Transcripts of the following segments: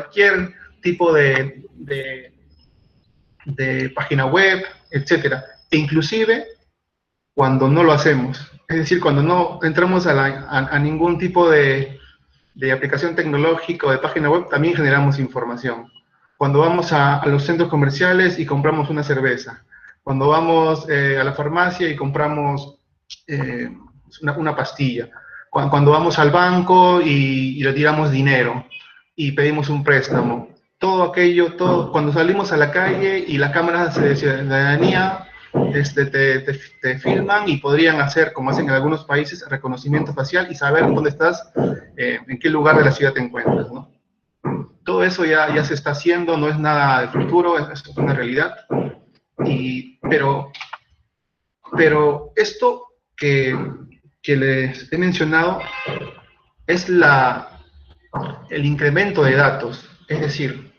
cualquier tipo de página web, etcétera. E inclusive cuando no lo hacemos. Es decir, cuando no entramos a ningún tipo de aplicación tecnológica o de página web, también generamos información. Cuando vamos a los centros comerciales y compramos una cerveza. Cuando vamos a la farmacia y compramos una pastilla. Cuando vamos al banco y retiramos dinero y pedimos un préstamo. Todo aquello, cuando salimos a la calle y las cámaras de ciudadanía te filman y podrían hacer, como hacen en algunos países, reconocimiento facial y saber dónde estás, en qué lugar de la ciudad te encuentras, ¿no? Todo eso ya se está haciendo, no es nada del futuro, es una realidad. Pero esto que les he mencionado es el incremento de datos. Es decir,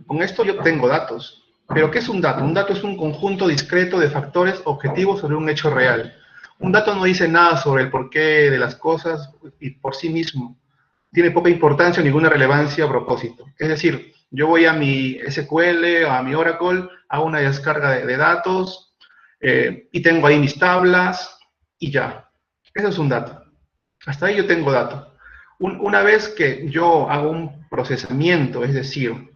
con esto yo obtengo datos. ¿Pero qué es un dato? Un dato es un conjunto discreto de factores objetivos sobre un hecho real. Un dato no dice nada sobre el porqué de las cosas y por sí mismo. Tiene poca importancia o ninguna relevancia a propósito. Es decir, yo voy a mi SQL o a mi Oracle, hago una descarga de datos y tengo ahí mis tablas y ya. Eso es un dato. Hasta ahí yo tengo datos. Una vez que yo hago un procesamiento, es decir,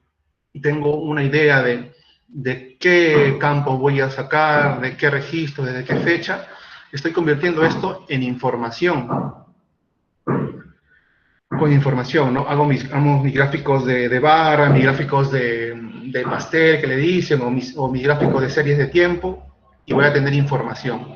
y tengo una idea de qué campo voy a sacar, de qué registro, desde qué fecha, estoy convirtiendo esto en información. Con información, ¿no? Hago mis gráficos de barra, mis gráficos de pastel que le dicen, o mis gráficos de series de tiempo, y voy a tener información.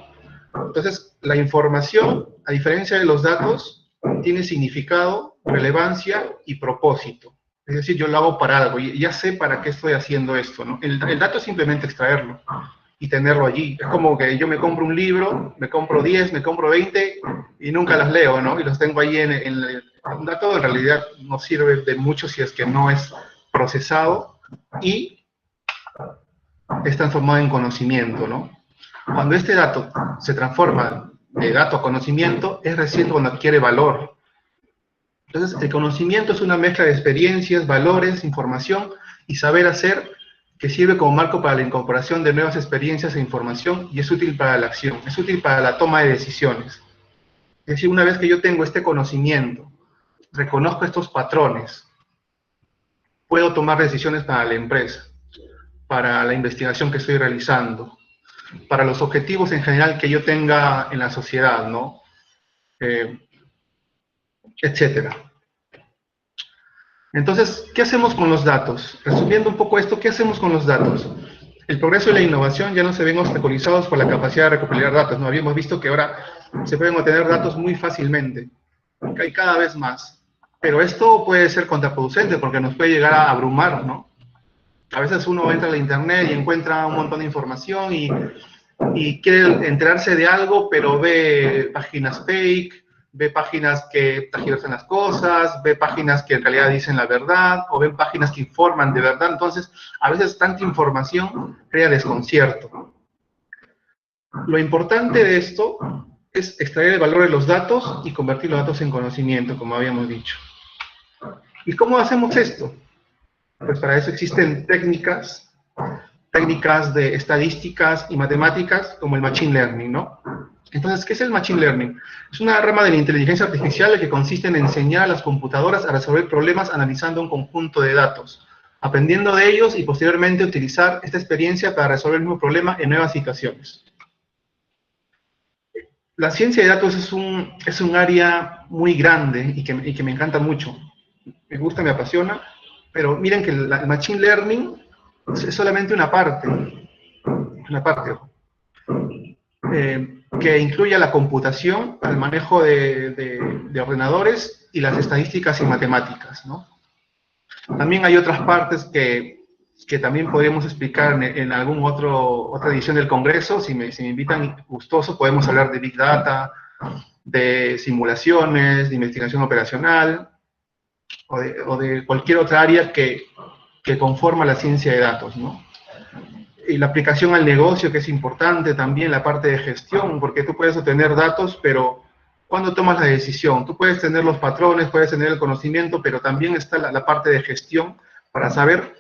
Entonces, la información, a diferencia de los datos, tiene significado, relevancia y propósito. Es decir, yo lo hago para algo, y ya sé para qué estoy haciendo esto, ¿no? El dato es simplemente extraerlo y tenerlo allí. Es como que yo me compro un libro, me compro 10, me compro 20 y nunca las leo, ¿no? Y los tengo ahí un dato en realidad no sirve de mucho si es que no es procesado y es transformado en conocimiento, ¿no? Cuando este dato se transforma de dato a conocimiento, es recién cuando adquiere valor. Entonces, el conocimiento es una mezcla de experiencias, valores, información y saber hacer que sirve como marco para la incorporación de nuevas experiencias e información y es útil para la acción, es útil para la toma de decisiones. Es decir, una vez que yo tengo este conocimiento, reconozco estos patrones, puedo tomar decisiones para la empresa, para la investigación que estoy realizando, para los objetivos en general que yo tenga en la sociedad, ¿no? Etcétera. Entonces, ¿qué hacemos con los datos? Resumiendo un poco esto, ¿qué hacemos con los datos? El progreso y la innovación ya no se ven obstaculizados por la capacidad de recopilar datos, ¿no? Habíamos visto que ahora se pueden obtener datos muy fácilmente, hay cada vez más. Pero esto puede ser contraproducente porque nos puede llegar a abrumar, ¿no? A veces uno entra a la internet y encuentra un montón de información y quiere enterarse de algo, pero ve páginas fake, ve páginas que tergiversan las cosas, ve páginas que en realidad dicen la verdad, o ven páginas que informan de verdad. Entonces, a veces tanta información crea desconcierto. Lo importante de esto es extraer el valor de los datos y convertir los datos en conocimiento, como habíamos dicho. ¿Y cómo hacemos esto? Pues para eso existen técnicas de estadísticas y matemáticas como el Machine Learning, ¿no? Entonces, ¿qué es el Machine Learning? Es una rama de la inteligencia artificial que consiste en enseñar a las computadoras a resolver problemas analizando un conjunto de datos, aprendiendo de ellos y posteriormente utilizar esta experiencia para resolver el mismo problema en nuevas situaciones. La ciencia de datos es un área muy grande y que me encanta mucho. Me gusta, me apasiona, pero miren que el Machine Learning es solamente una parte, que incluye la computación, el manejo de ordenadores y las estadísticas y matemáticas, ¿no? También hay otras partes que también podríamos explicar en algún otra edición del Congreso. Si me invitan gustoso, podemos hablar de Big Data, de simulaciones, de investigación operacional, o de cualquier otra área que conforma la ciencia de datos, ¿no? Y la aplicación al negocio, que es importante también, la parte de gestión, porque tú puedes obtener datos, pero ¿cuándo tomas la decisión? Tú puedes tener los patrones, puedes tener el conocimiento, pero también está la parte de gestión para saber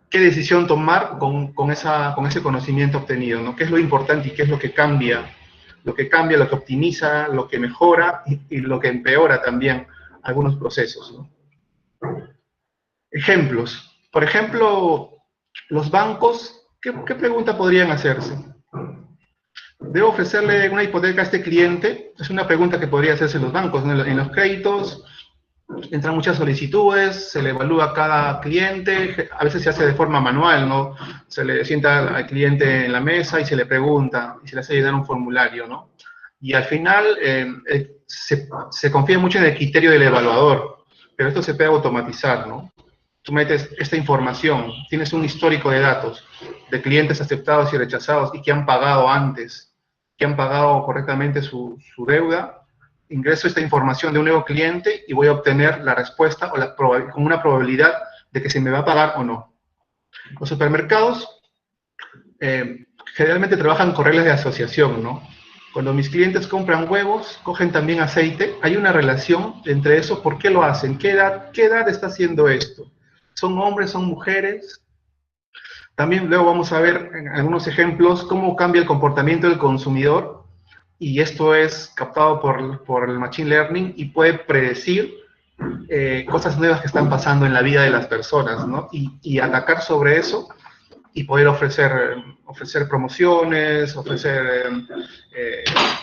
qué decisión tomar con ese conocimiento obtenido, ¿no? ¿Qué es lo importante y qué es lo que cambia? Lo que cambia, lo que optimiza, lo que mejora y lo que empeora también algunos procesos, ¿no? Ejemplos. Por ejemplo, los bancos, ¿qué pregunta podrían hacerse? ¿Debo ofrecerle una hipoteca a este cliente? Es una pregunta que podría hacerse en los bancos, ¿no? En los créditos entran muchas solicitudes, se le evalúa a cada cliente, a veces se hace de forma manual, ¿no? Se le sienta al cliente en la mesa y se le pregunta, y se le hace llenar un formulario, ¿no? Y al final se confía mucho en el criterio del evaluador, pero esto se puede automatizar, ¿no? Tú metes esta información, tienes un histórico de datos de clientes aceptados y rechazados y que han pagado antes, que han pagado correctamente su deuda. Ingreso esta información de un nuevo cliente y voy a obtener la respuesta con una probabilidad de que se me va a pagar o no. Los supermercados generalmente trabajan con reglas de asociación, ¿no? Cuando mis clientes compran huevos, cogen también aceite, hay una relación entre eso. ¿Por qué lo hacen? ¿Qué edad está haciendo esto? ¿Son hombres, son mujeres? También luego vamos a ver en algunos ejemplos cómo cambia el comportamiento del consumidor, y esto es captado por el Machine Learning y puede predecir cosas nuevas que están pasando en la vida de las personas, ¿no? Y atacar sobre eso y poder ofrecer promociones, ofrecer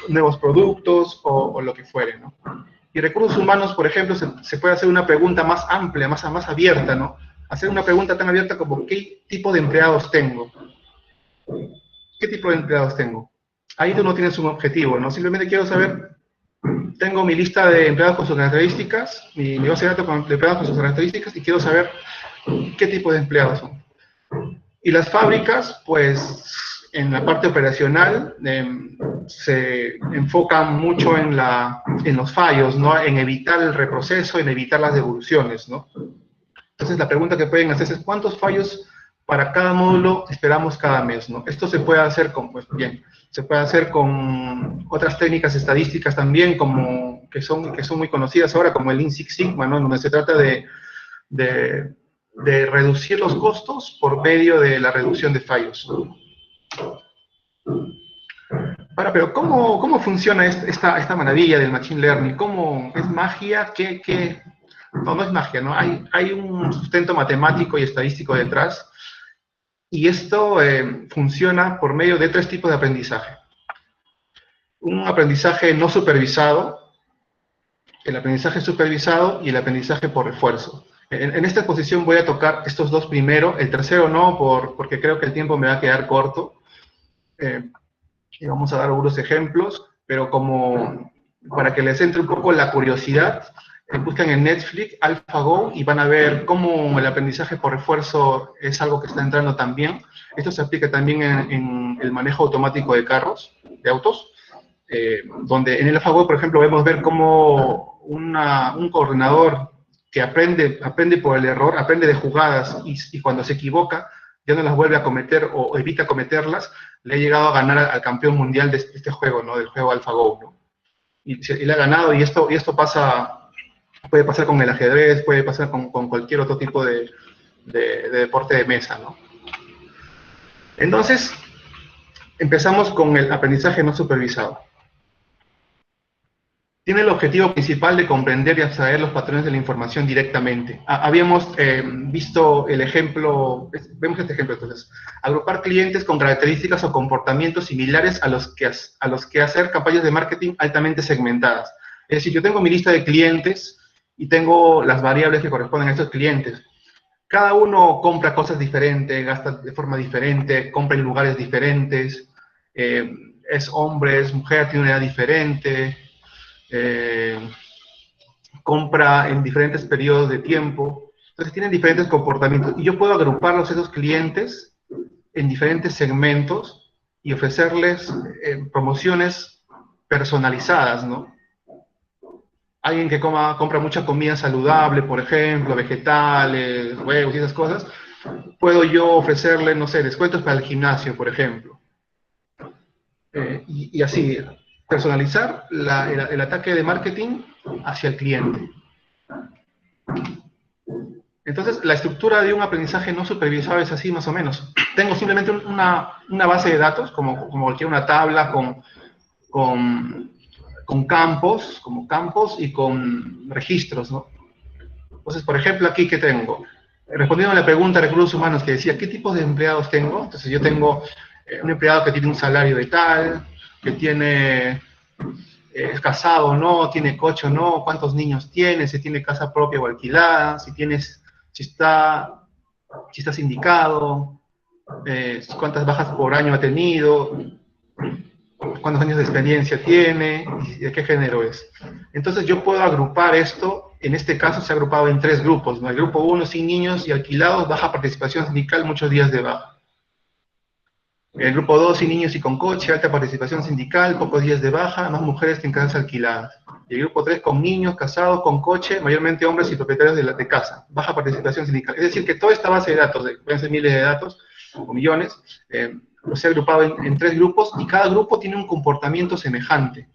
nuevos productos o lo que fuere, ¿no? Y recursos humanos, por ejemplo, se puede hacer una pregunta más amplia, más abierta, ¿no? Hacer una pregunta tan abierta como ¿qué tipo de empleados tengo? ¿Qué tipo de empleados tengo? Ahí tú no tienes un objetivo, ¿no? Simplemente quiero saber, tengo mi lista de empleados con sus características, mi base de datos de empleados con sus características, y quiero saber qué tipo de empleados son. Y las fábricas, pues, en la parte operacional, se enfocan mucho en los fallos, ¿no? En evitar el reproceso, en evitar las devoluciones, ¿no? Entonces, la pregunta que pueden hacer es, ¿cuántos fallos para cada módulo esperamos cada mes, ¿no? Esto se puede hacer pues bien, se puede hacer con otras técnicas estadísticas también, que son muy conocidas ahora, como el Lean Six Sigma, ¿no? Donde se trata de reducir los costos por medio de la reducción de fallos. Ahora, pero ¿cómo funciona esta maravilla del Machine Learning? ¿Cómo es magia? No es magia, ¿no? Hay un sustento matemático y estadístico detrás, y esto funciona por medio de 3 tipos de aprendizaje. Un aprendizaje no supervisado, el aprendizaje supervisado y el aprendizaje por refuerzo. En esta exposición voy a tocar estos 2 primero, el tercero no, porque creo que el tiempo me va a quedar corto. Y vamos a dar algunos ejemplos, pero para que les entre un poco la curiosidad, buscan en Netflix AlphaGo y van a ver cómo el aprendizaje por refuerzo es algo que está entrando también. Esto se aplica también en el manejo automático de carros, de autos, donde en el AlphaGo, por ejemplo, vemos ver cómo un coordinador que aprende por el error, aprende de jugadas, y cuando se equivoca, ya no las vuelve a cometer o evita cometerlas, le ha llegado a ganar al campeón mundial de este juego, ¿no? Del juego AlphaGo, ¿no? Y le ha ganado, y esto puede pasar con el ajedrez, puede pasar con cualquier otro tipo de deporte de mesa, ¿no? Entonces, empezamos con el aprendizaje no supervisado. Tiene el objetivo principal de comprender y abstraer los patrones de la información directamente. Habíamos visto el ejemplo, vemos este ejemplo entonces, agrupar clientes con características o comportamientos similares a los que hacer campañas de marketing altamente segmentadas. Es decir, yo tengo mi lista de clientes y tengo las variables que corresponden a estos clientes. Cada uno compra cosas diferentes, gasta de forma diferente, compra en lugares diferentes, es hombre, es mujer, tiene una edad diferente, compra en diferentes periodos de tiempo. Entonces tienen diferentes comportamientos y yo puedo agruparlos, esos clientes, en diferentes segmentos y ofrecerles promociones personalizadas, ¿no? Alguien que compra mucha comida saludable, por ejemplo, vegetales, huevos y esas cosas, puedo yo ofrecerle, no sé, descuentos para el gimnasio, por ejemplo. Y así, personalizar el ataque de marketing hacia el cliente. Entonces, la estructura de un aprendizaje no supervisado es así más o menos. Tengo simplemente una base de datos, como cualquier una tabla con campos, como campos y con registros, ¿no? Entonces, por ejemplo, aquí, ¿qué tengo? Respondiendo a la pregunta de recursos humanos que decía, ¿qué tipos de empleados tengo? Entonces, yo tengo un empleado que tiene un salario de tal, que tiene, es casado o no, tiene coche o no, cuántos niños tiene, si tiene casa propia o alquilada, si está sindicado, cuántas bajas por año ha tenido, cuántos años de experiencia tiene y de qué género es. Entonces yo puedo agrupar esto, en este caso se ha agrupado en 3 grupos, ¿no? El grupo 1, sin niños y alquilados, baja participación sindical, muchos días de baja. El grupo 2, sin niños y con coche, alta participación sindical, pocos días de baja, más mujeres que en casas alquiladas. Y el grupo 3, con niños, casados, con coche, mayormente hombres y propietarios de casa, baja participación sindical. Es decir, que toda esta base de datos, pueden ser miles de datos o millones, se ha agrupado en 3 grupos y cada grupo tiene un comportamiento semejante.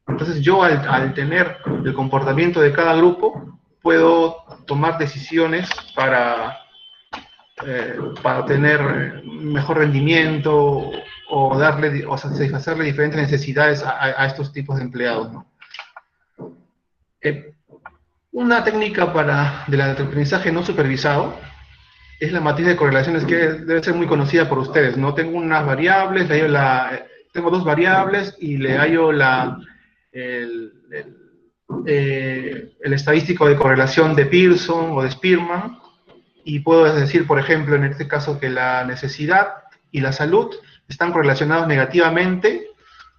Entonces yo al tener el comportamiento de cada grupo, puedo tomar decisiones para tener mejor rendimiento o satisfacerle diferentes necesidades a estos tipos de empleados, ¿no? Una técnica del aprendizaje no supervisado es la matriz de correlaciones, que debe ser muy conocida por ustedes, ¿no? Tengo unas variables, tengo 2 variables y le hallo el estadístico de correlación de Pearson o de Spearman, y puedo decir, por ejemplo, en este caso, que la necesidad y la salud están correlacionados negativamente,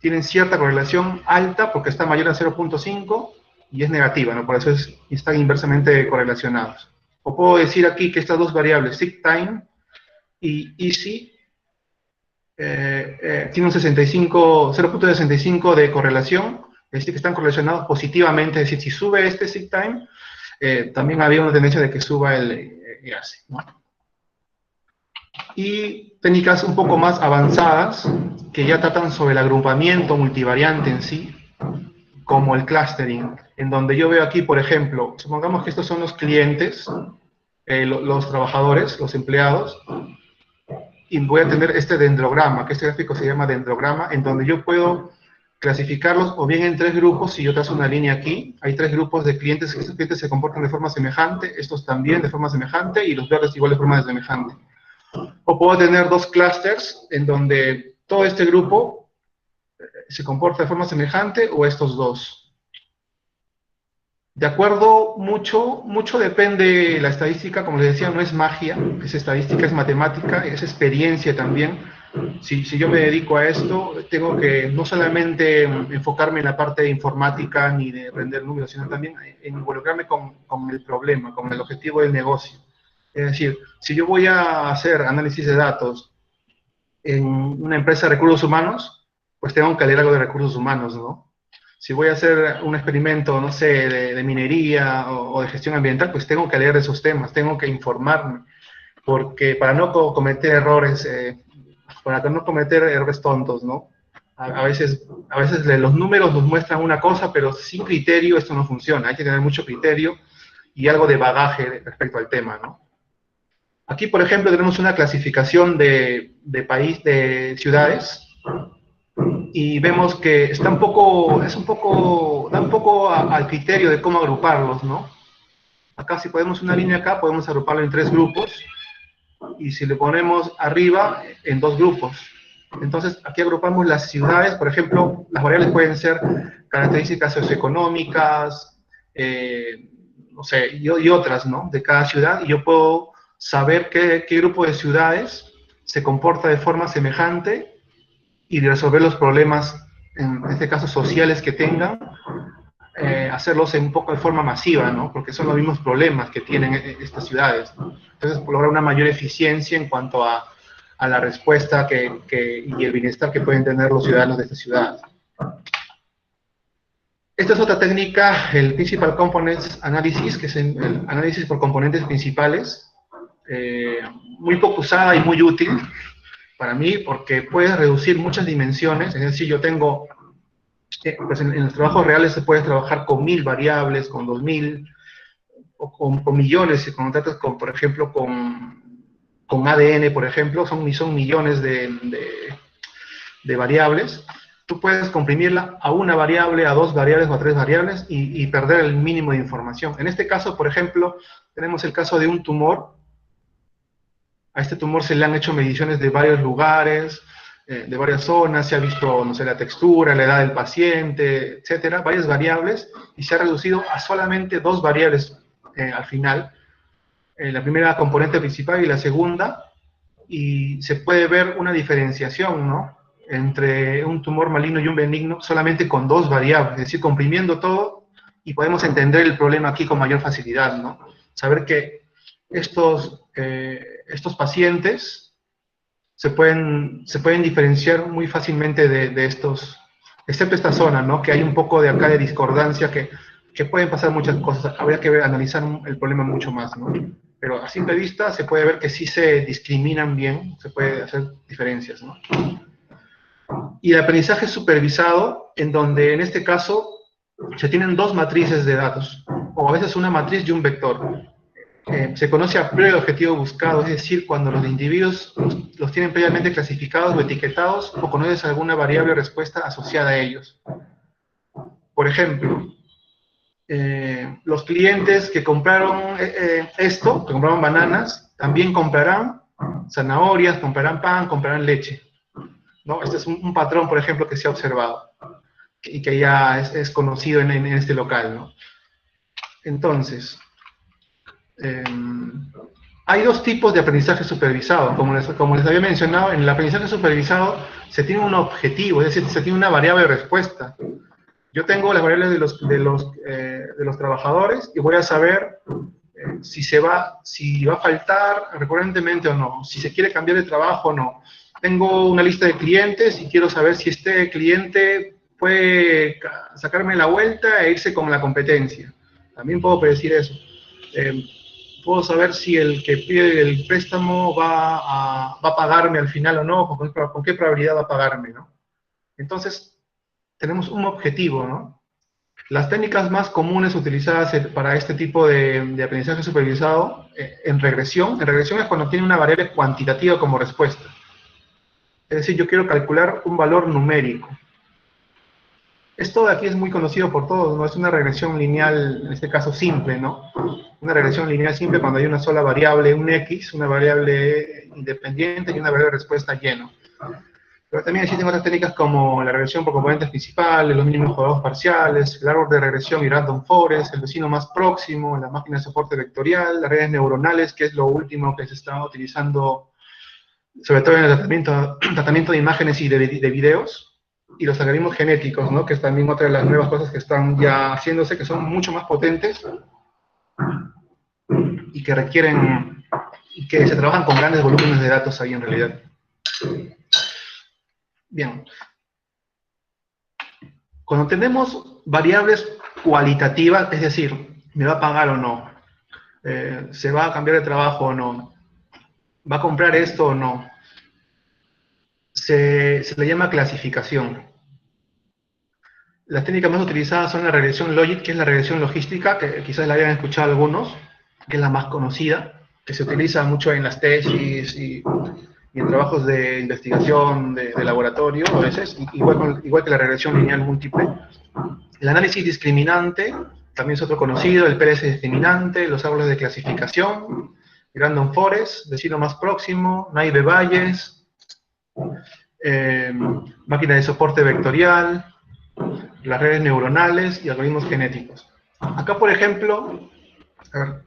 tienen cierta correlación alta porque está mayor a 0.5 y es negativa, ¿no? Por eso están inversamente correlacionados. O puedo decir aquí que estas 2 variables, sick time y easy, tienen un 0.65 de correlación, es decir, que están correlacionados positivamente, es decir, si sube este sick time, también había una tendencia de que suba el IASI, ¿no? Y técnicas un poco más avanzadas, que ya tratan sobre el agrupamiento multivariante en sí, como el clustering, en donde yo veo aquí, por ejemplo, supongamos que estos son los clientes, los trabajadores, los empleados, y voy a tener este dendrograma, que este gráfico se llama dendrograma, en donde yo puedo clasificarlos o bien en 3 grupos, si yo trazo una línea aquí, hay 3 grupos de clientes, estos clientes se comportan de forma semejante, estos también de forma semejante, y los verdes igual de forma semejante. O puedo tener 2 clusters, en donde todo este grupo se comporta de forma semejante, o estos 2. De acuerdo, mucho depende la estadística, como les decía, no es magia, es estadística, es matemática, es experiencia también. Si yo me dedico a esto, tengo que no solamente enfocarme en la parte de informática ni de aprender números, sino también en involucrarme con el problema, con el objetivo del negocio. Es decir, si yo voy a hacer análisis de datos en una empresa de recursos humanos, pues tengo que leer algo de recursos humanos, ¿no? Si voy a hacer un experimento, no sé, de minería o de gestión ambiental, pues tengo que leer esos temas, tengo que informarme, porque para no cometer errores, tontos, ¿no? A veces los números nos muestran una cosa, pero sin criterio esto no funciona. Hay que tener mucho criterio y algo de bagaje respecto al tema, ¿no? Aquí, por ejemplo, tenemos una clasificación de ciudades, y vemos que da un poco al criterio de cómo agruparlos, ¿no? Acá, si ponemos una línea acá, podemos agruparlo en 3 grupos, y si le ponemos arriba, en 2 grupos. Entonces, aquí agrupamos las ciudades, por ejemplo, las variables pueden ser características socioeconómicas, no sé, y otras, ¿no? De cada ciudad, y yo puedo saber qué grupo de ciudades se comporta de forma semejante y resolver los problemas, en este caso sociales que tengan, hacerlos un poco de forma masiva, ¿no? Porque son los mismos problemas que tienen estas ciudades, ¿no? Entonces, lograr una mayor eficiencia en cuanto a la respuesta y el bienestar que pueden tener los ciudadanos de estas ciudades. Esta es otra técnica, el Principal Components Analysis, que es el análisis por componentes principales, muy poco usada y muy útil para mí, porque puedes reducir muchas dimensiones. Es decir, yo tengo, pues en los trabajos reales se puede trabajar con 1000 variables, con 2000, o con millones, si contratas con, por ejemplo, con ADN, por ejemplo, son millones de variables, tú puedes comprimirla a una variable, a dos variables o a tres variables y perder el mínimo de información. En este caso, por ejemplo, tenemos el caso de un tumor. A este tumor se le han hecho mediciones de varios lugares, de varias zonas, se ha visto, no sé, la textura, la edad del paciente, etcétera, varias variables, y se ha reducido a solamente dos variables al final. La primera componente principal y la segunda, y se puede ver una diferenciación, ¿no?, entre un tumor maligno y un benigno solamente con dos variables, es decir, comprimiendo todo, y podemos entender el problema aquí con mayor facilidad, ¿no? Saber que estos pacientes se pueden diferenciar muy fácilmente de estos, excepto esta zona, ¿no?, que hay un poco de acá de discordancia, que pueden pasar muchas cosas, habría que analizar el problema mucho más, ¿no? Pero a simple vista se puede ver que sí se discriminan bien, se puede hacer diferencias, ¿no? Y el aprendizaje supervisado, en donde en este caso se tienen dos matrices de datos, o a veces una matriz y un vector. Se conoce a priori el objetivo buscado, es decir, cuando los individuos los tienen previamente clasificados o etiquetados, o conoces alguna variable respuesta asociada a ellos. Por ejemplo, los clientes que compraron que compraron bananas, también comprarán zanahorias, comprarán pan, comprarán leche, ¿no? Este es un patrón, por ejemplo, que se ha observado y que ya es conocido en este local, ¿no? Entonces, hay dos tipos de aprendizaje supervisado. Como les había mencionado, en el aprendizaje supervisado se tiene un objetivo, es decir, se tiene una variable de respuesta. Yo tengo las variables de los trabajadores y voy a saber si va a faltar recurrentemente o no, si se quiere cambiar de trabajo o no. Tengo una lista de clientes y quiero saber si este cliente puede sacarme la vuelta e irse con la competencia. También puedo predecir eso. Puedo saber si el que pide el préstamo va a pagarme al final o no, con qué probabilidad va a pagarme, ¿no? Entonces, tenemos un objetivo, ¿no? Las técnicas más comunes utilizadas para este tipo de aprendizaje supervisado en regresión es cuando tiene una variable cuantitativa como respuesta. Es decir, yo quiero calcular un valor numérico. Esto de aquí es muy conocido por todos, ¿no? Es una regresión lineal, en este caso simple, ¿no? Una regresión lineal simple cuando hay una sola variable, un X, una variable independiente y una variable de respuesta lleno. Pero también existen otras técnicas como la regresión por componentes principales, los mínimos cuadrados parciales, el árbol de regresión y random forest, el vecino más próximo, la máquina de soporte vectorial, las redes neuronales, que es lo último que se está utilizando, sobre todo en el tratamiento de imágenes y de videos, y los algoritmos genéticos, ¿no?, que es también otra de las nuevas cosas que están ya haciéndose, que son mucho más potentes y que requieren, y que se trabajan con grandes volúmenes de datos ahí en realidad. Bien. Cuando tenemos variables cualitativas, es decir, ¿me va a pagar o no? ¿Se va a cambiar de trabajo o no? ¿Va a comprar esto o no? Se le llama clasificación. Las técnicas más utilizadas son la regresión logic, que es la regresión logística, que quizás la hayan escuchado algunos, que es la más conocida, que se utiliza mucho en las tesis y en trabajos de investigación de laboratorio, a veces, igual que la regresión lineal múltiple. El análisis discriminante también es otro conocido, el PLS discriminante, los árboles de clasificación, random forest, vecino más próximo, naive Bayes, máquina de soporte vectorial, las redes neuronales y algoritmos genéticos. Acá, por ejemplo, a ver,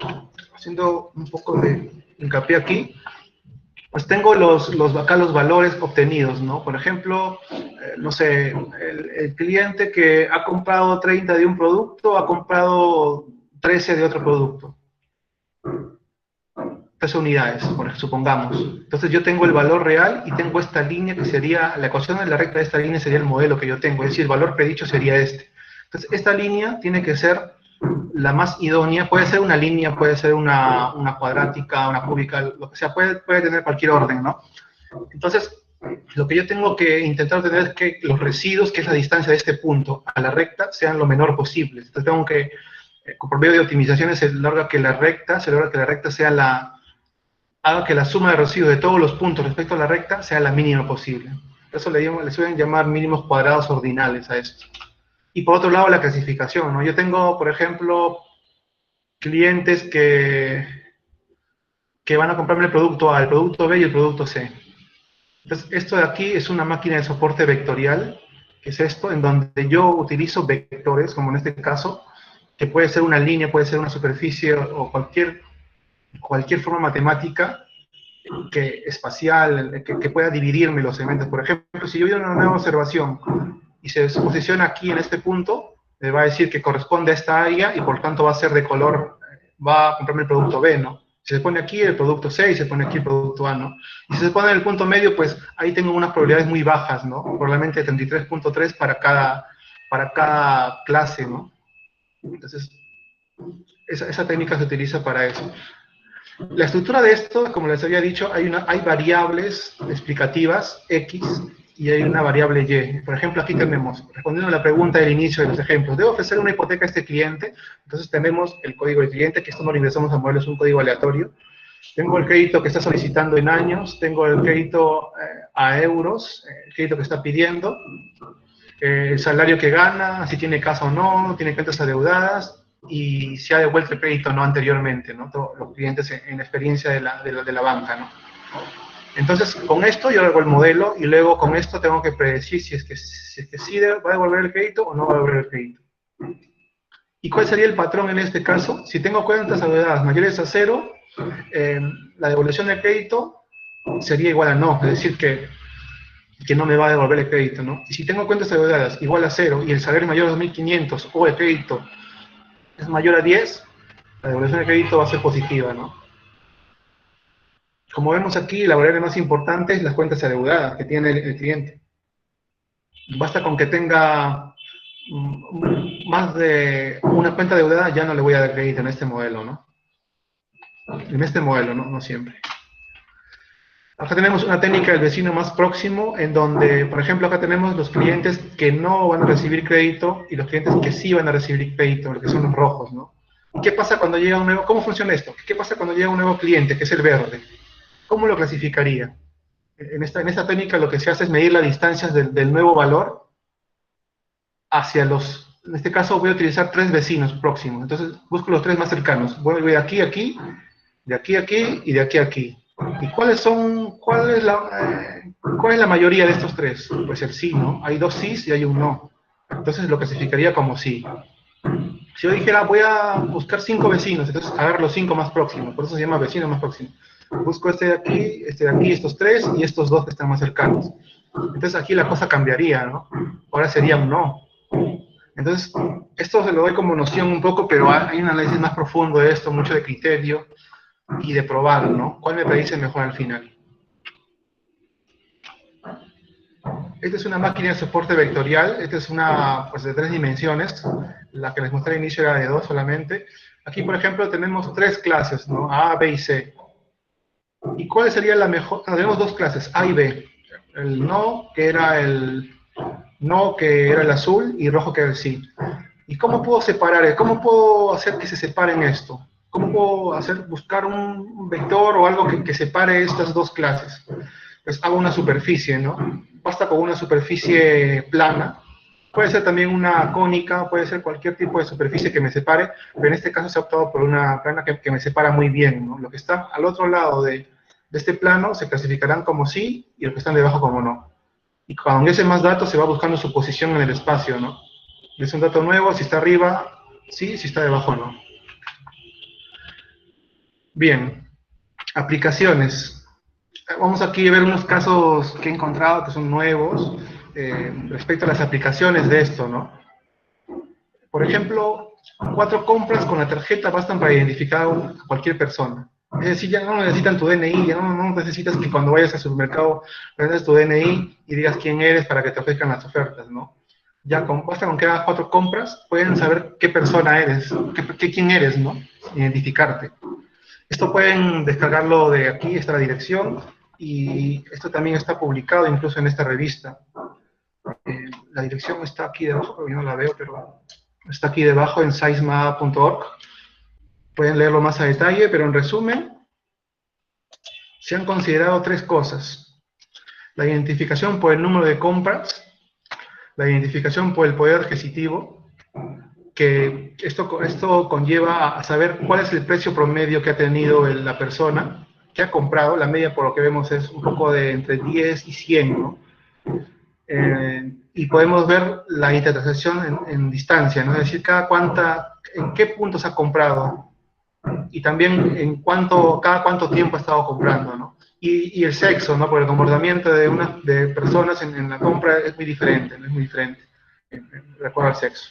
haciendo un poco de hincapié aquí, pues tengo acá los valores obtenidos, ¿no? Por ejemplo, no sé, el cliente que ha comprado 30 de un producto, ha comprado 13 de otro producto. 13 unidades, supongamos. Entonces yo tengo el valor real y tengo esta línea que sería, la ecuación de la recta de esta línea sería el modelo que yo tengo, es decir, el valor predicho sería este. Entonces esta línea tiene que ser la más idónea, puede ser una línea, puede ser una cuadrática, una cúbica, lo que sea, puede tener cualquier orden, ¿no? Entonces, lo que yo tengo que intentar tener es que los residuos, que es la distancia de este punto a la recta, sean lo menor posible. Entonces tengo que por medio de optimizaciones se logra que la recta sea haga que la suma de residuos de todos los puntos respecto a la recta sea la mínima posible. Eso le suelen llamar mínimos cuadrados ordinales a esto. Y por otro lado, la clasificación, ¿no? Yo tengo, por ejemplo, clientes que van a comprarme el producto A, el producto B y el producto C. Entonces, esto de aquí es una máquina de soporte vectorial, que es esto, en donde yo utilizo vectores, como en este caso, que puede ser una línea, puede ser una superficie o cualquier forma matemática espacial, que pueda dividirme los segmentos. Por ejemplo, si yo veo una nueva observación y se posiciona aquí en este punto, me va a decir que corresponde a esta área y por tanto va a ser de color, va a comprarme el producto B, ¿no? Si se pone aquí el producto C y se pone aquí el producto A, ¿no? Y si se pone en el punto medio, pues ahí tengo unas probabilidades muy bajas, ¿no? Probablemente 33.3 para cada clase, ¿no? Entonces, esa técnica se utiliza para eso. La estructura de esto, como les había dicho, hay variables explicativas, X, y hay una variable Y. Por ejemplo, aquí tenemos, respondiendo a la pregunta del inicio de los ejemplos, ¿debo ofrecer una hipoteca a este cliente? Entonces tenemos el código del cliente, que esto no lo ingresamos a modelo, es un código aleatorio. Tengo el crédito que está solicitando en años, tengo el crédito a euros, el crédito que está pidiendo, el salario que gana, si tiene casa o no, tiene cuentas adeudadas, y si ha devuelto el crédito o no anteriormente, ¿no? Todos los clientes en experiencia de la banca, ¿no? Entonces, con esto yo hago el modelo y luego con esto tengo que predecir si es que sí va a devolver el crédito o no va a devolver el crédito. ¿Y cuál sería el patrón en este caso? Si tengo cuentas adeudadas mayores a 0, la devolución del crédito sería igual a no, es decir, que no me va a devolver el crédito, ¿no? Y si tengo cuentas adeudadas igual a 0 y el salario mayor a 2.500 o el crédito es mayor a 10, la devolución del crédito va a ser positiva, ¿no? Como vemos aquí, la variable más importante es las cuentas adeudadas que tiene el cliente. Basta con que tenga más de una cuenta adeudada, ya no le voy a dar crédito en este modelo, ¿no? En este modelo, no siempre. Acá tenemos una técnica del vecino más próximo, en donde, por ejemplo, acá tenemos los clientes que no van a recibir crédito y los clientes que sí van a recibir crédito, que son los rojos, ¿no? ¿Y qué pasa cuando llega un nuevo? ¿Cómo funciona esto? ¿Qué pasa cuando llega un nuevo cliente, que es el verde? ¿Cómo lo clasificaría? En esta técnica lo que se hace es medir las distancias del nuevo valor hacia en este caso voy a utilizar 3 vecinos próximos, entonces busco los 3 más cercanos. Voy de aquí a aquí, de aquí a aquí y de aquí a aquí. ¿Y cuál es la mayoría de estos 3? Pues el sí, ¿no? Hay 2 sís y hay un no. Entonces lo clasificaría como sí. Si yo dijera, voy a buscar 5 vecinos, entonces agarro los 5 más próximos, por eso se llama vecino más próximo. Busco este de aquí, estos 3 y estos 2 que están más cercanos. Entonces aquí la cosa cambiaría, ¿no? Ahora sería un no. Entonces, esto se lo doy como noción un poco, pero hay un análisis más profundo de esto, mucho de criterio y de probar, ¿no? ¿Cuál me parece mejor al final? Esta es una máquina de soporte vectorial, esta es una pues, de 3 dimensiones, la que les mostré al inicio era de 2 solamente. Aquí, por ejemplo, tenemos 3 clases, ¿no? A, B y C. ¿Y cuál sería la mejor? No, tenemos 2 clases, A y B. El no, que era el azul, y rojo, que era el sí. ¿Y cómo puedo separar? ¿Cómo puedo hacer que se separen esto? ¿Cómo puedo buscar un vector o algo que separe estas 2 clases? Pues hago una superficie, ¿no? Basta con una superficie plana. Puede ser también una cónica, puede ser cualquier tipo de superficie que me separe, pero en este caso se ha optado por una plana que me separa muy bien, ¿no? Lo que está al otro lado de este plano se clasificarán como sí y los que están debajo como no. Y cuando ingrese más datos se va buscando su posición en el espacio, ¿no? Es un dato nuevo, si está arriba, sí, si está debajo, no. Bien, aplicaciones. Vamos aquí a ver unos casos que he encontrado que son nuevos respecto a las aplicaciones de esto, ¿no? Por ejemplo, 4 compras con la tarjeta bastan para identificar a cualquier persona. Es decir, ya no necesitan tu DNI, ya no necesitas que cuando vayas al supermercado prendas tu DNI y digas quién eres para que te ofrezcan las ofertas, ¿no? Ya basta con que hagas 4 compras, pueden saber qué persona eres, quién eres, ¿no? Identificarte. Esto pueden descargarlo de aquí, está la dirección, y esto también está publicado incluso en esta revista. La dirección está aquí debajo, pero yo no la veo, pero Está aquí debajo en sizemap.org. Pueden leerlo más a detalle, pero en resumen, se han considerado 3 cosas. La identificación por el número de compras, la identificación por el poder adquisitivo, que esto conlleva a saber cuál es el precio promedio que ha tenido la persona que ha comprado. La media, por lo que vemos, es un poco de entre 10 y 100, ¿no? Y podemos ver la intertransacción en distancia, ¿no? Es decir, en qué puntos ha comprado y también cada cuánto tiempo ha estado comprando, ¿no? Y el sexo, ¿no? Porque el comportamiento de personas en la compra es muy diferente, ¿no? Es muy diferente de acuerdo al sexo.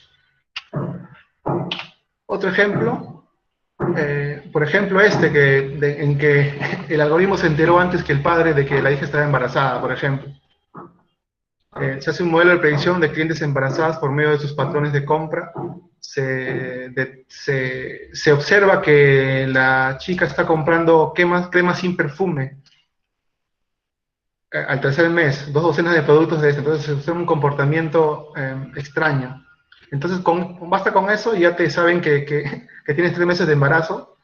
Otro ejemplo, por ejemplo en que el algoritmo se enteró antes que el padre de que la hija estaba embarazada, por ejemplo. Se hace un modelo de predicción de clientes embarazadas por medio de sus patrones de compra. Se observa que la chica está comprando cremas sin perfume al tercer mes, 2 docenas de productos de este. Entonces se observa un comportamiento extraño. Entonces basta con eso y ya te saben que tienes 3 meses de embarazo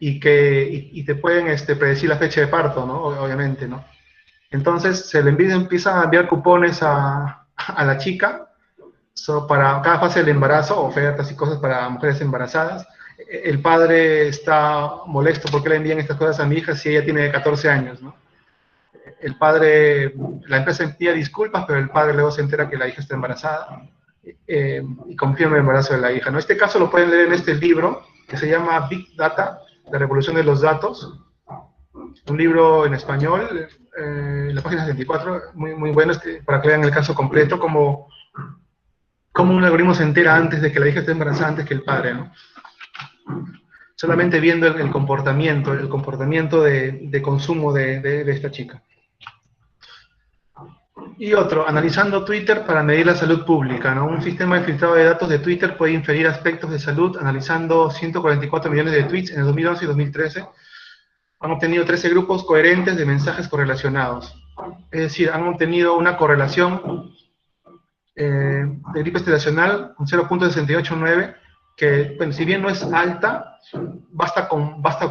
y te pueden predecir la fecha de parto, ¿no? Obviamente, ¿no? Entonces se le empiezan a enviar cupones a la chica para cada fase del embarazo, ofertas y cosas para mujeres embarazadas. El padre está molesto porque le envían estas cosas a mi hija si ella tiene 14 años, ¿no? La empresa envía disculpas, pero el padre luego se entera que la hija está embarazada y confirma el embarazo de la hija, ¿no? Este caso lo pueden leer en este libro que se llama Big Data, la revolución de los datos. Un libro en español, en la página 74, muy, muy bueno, para que vean el caso completo, como un algoritmo se entera antes de que la hija esté embarazada, antes que el padre, ¿no? Solamente viendo el comportamiento de consumo de esta chica. Y otro, analizando Twitter para medir la salud pública, ¿no? Un sistema de filtrado de datos de Twitter puede inferir aspectos de salud analizando 144 millones de tweets en el 2011 y 2013. Han obtenido 13 grupos coherentes de mensajes correlacionados. Es decir, han obtenido una correlación de gripe estacional con 0.689, que, bueno, si bien no es alta, basta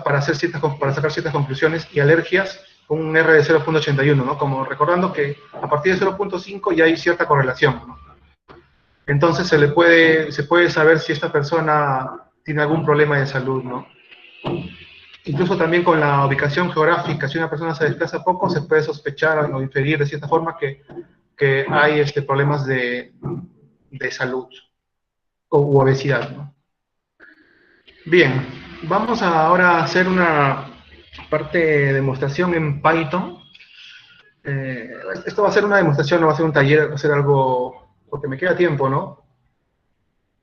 para sacar ciertas conclusiones, y alergias con un R de 0.81, ¿no? Como recordando que a partir de 0.5 ya hay cierta correlación, ¿no? Entonces se puede saber si esta persona tiene algún problema de salud, ¿no? Incluso también con la ubicación geográfica, si una persona se desplaza poco, se puede sospechar o inferir de cierta forma que hay problemas de salud u obesidad, ¿no? Bien, vamos ahora a hacer una parte de demostración en Python. Esto va a ser una demostración, no va a ser un taller, va a ser algo, porque me queda tiempo, ¿no?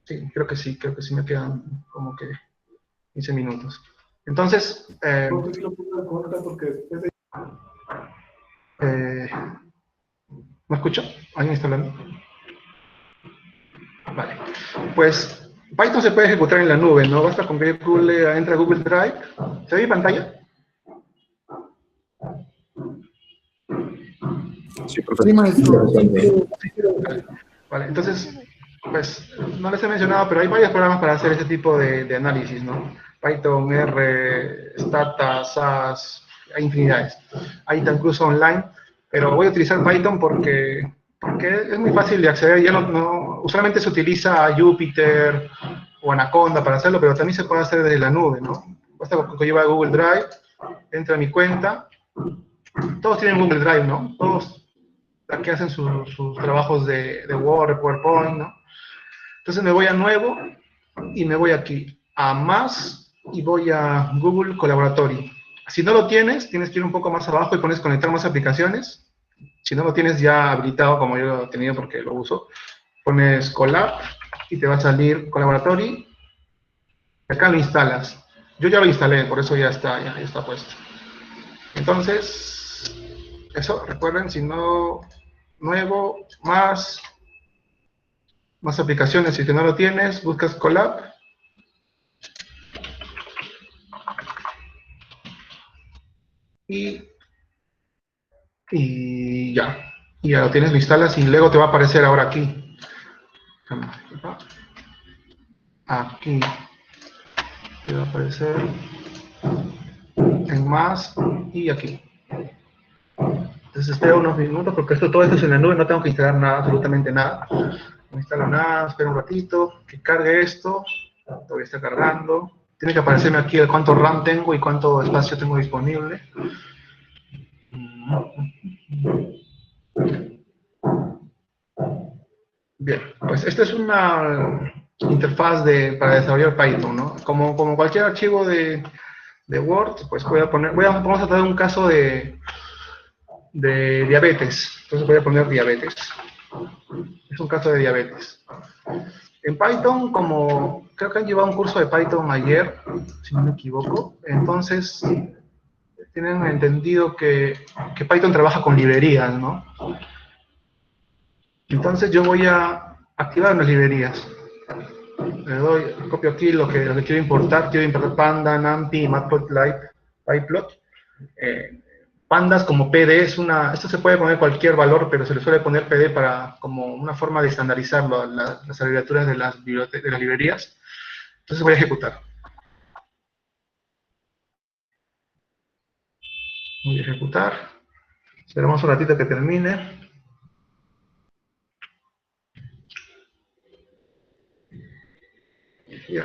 Sí, creo que sí me quedan como que 15 minutos. Entonces, ¿me escucho? ¿Alguien está hablando? Vale. Pues Python se puede ejecutar en la nube, ¿no? Basta con que entra a Google Drive. ¿Se ve mi pantalla? Sí, profesor. Vale, entonces, pues, no les he mencionado, pero hay varios programas para hacer este tipo de análisis, ¿no? Python, R, Stata, SAS, hay infinidades. Hay incluso online, pero voy a utilizar Python porque es muy fácil de acceder. Ya usualmente se utiliza Jupyter o Anaconda para hacerlo, pero también se puede hacer desde la nube, ¿no? Basta con que lleva a Google Drive, entra a mi cuenta. Todos tienen Google Drive, ¿no? Todos aquí hacen sus trabajos de Word, PowerPoint, ¿no? Entonces me voy a Nuevo y me voy aquí a Más y voy a Google Collaboratory. Si no lo tienes que ir un poco más abajo y pones conectar más aplicaciones. Si no lo tienes ya habilitado, como yo lo he tenido porque lo uso, pones Collab y te va a salir Collaboratory. Acá lo instalas. Yo ya lo instalé, por eso ya está puesto. Entonces, eso, recuerden, si no, Nuevo, más aplicaciones. Si no lo tienes, buscas Collab. Y ya. Y ya lo tienes, lo instalas y luego te va a aparecer ahora aquí. aquí. Que va a aparecer en más y aquí. Entonces espero unos minutos porque todo esto es en la nube, no tengo que instalar nada, absolutamente nada. No instalo nada, espero un ratito, que cargue esto, todavía está cargando. Tiene que aparecerme aquí el cuánto RAM tengo y cuánto espacio tengo disponible. Bien, pues esta es una interfaz para desarrollar Python, ¿no? Como cualquier archivo de Word, pues vamos a tratar un caso de diabetes. Entonces voy a poner diabetes. Es un caso de diabetes. En Python, como creo que han llevado un curso de Python ayer, si no me equivoco, entonces tienen entendido que Python trabaja con librerías, ¿no? Entonces yo voy a activar unas librerías. Le doy, copio aquí lo que quiero importar Panda, NumPy, Matplotlib, PyPlot. Pandas como PD esto se puede poner cualquier valor, pero se le suele poner PD como una forma de estandarizar las abreviaturas de las librerías. Entonces voy a ejecutar. Voy a ejecutar. Esperamos un ratito que termine.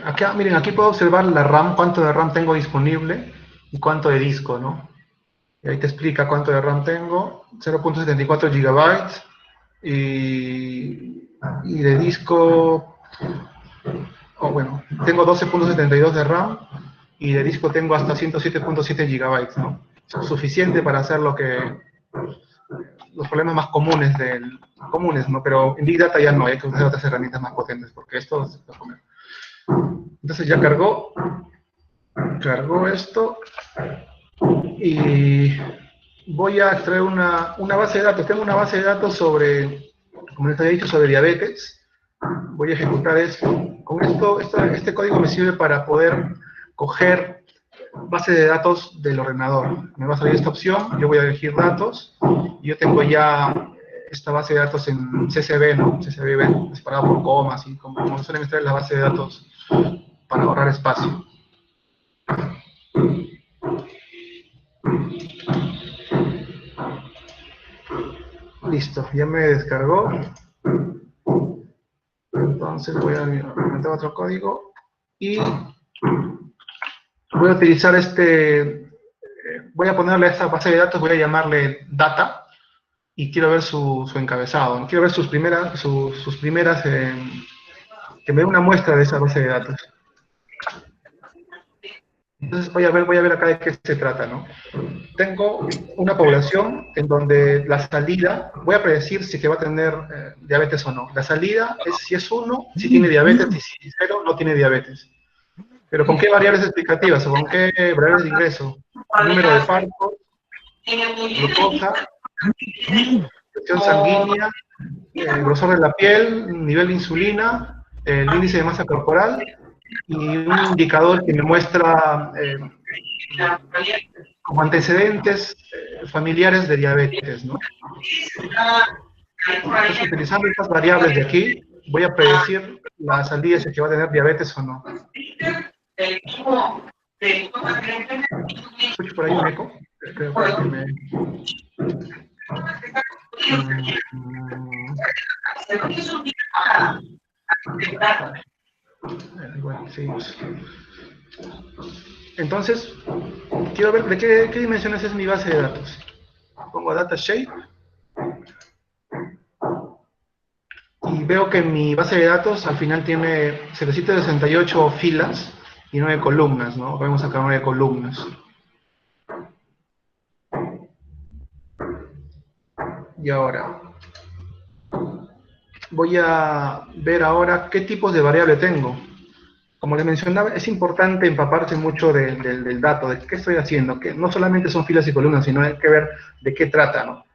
Acá, miren, aquí puedo observar la RAM, cuánto de RAM tengo disponible y cuánto de disco, ¿no? Y ahí te explica cuánto de RAM tengo, 0.74 GB y de disco, bueno, tengo 12.72 de RAM y de disco tengo hasta 107.7 GB, ¿no? Es suficiente para hacer los problemas más comunes, ¿no? Pero en Big Data ya no, hay que usar otras herramientas más potentes porque esto se puede comer. Entonces ya cargó esto y voy a extraer una base de datos. Tengo una base de datos como les había dicho, sobre diabetes. Voy a ejecutar esto. Con esto, este código me sirve para poder coger base de datos del ordenador. Me va a salir esta opción, yo voy a elegir datos. Yo tengo ya esta base de datos en CSV, ¿no? CSV separado por comas, y como suelen extraer la base de datos para ahorrar espacio. Listo, ya me descargó. Entonces voy a meter otro código y voy a utilizar voy a ponerle a esta base de datos, voy a llamarle data y quiero ver su encabezado, ¿no? Quiero ver sus primeras, que me dé una muestra de esa base de datos. Entonces voy a ver acá de qué se trata, ¿no? Tengo una población en donde la salida, voy a predecir si que va a tener diabetes o no. La salida es si es 1, si tiene diabetes, y si es 0, no tiene diabetes. Pero ¿con qué variables explicativas o con qué variables de ingreso? Número de partos, glucosa, presión sanguínea, grosor de la piel, nivel de insulina, el índice de masa corporal y un indicador que me muestra como antecedentes familiares de diabetes, ¿no? Entonces, utilizando estas variables de aquí, voy a predecir la salida si que va a tener diabetes o no. ¿Escucho por ahí un eco? Creo que me... Bueno, seguimos. Entonces, quiero ver de qué dimensiones es mi base de datos. Pongo data shape y veo que mi base de datos al final tiene 768 filas y 9 columnas, ¿no? Vamos acá 9 columnas. Y ahora, voy a ver ahora qué tipos de variable tengo. Como les mencionaba, es importante empaparse mucho del dato, de qué estoy haciendo, que no solamente son filas y columnas, sino hay que ver de qué trata, ¿no?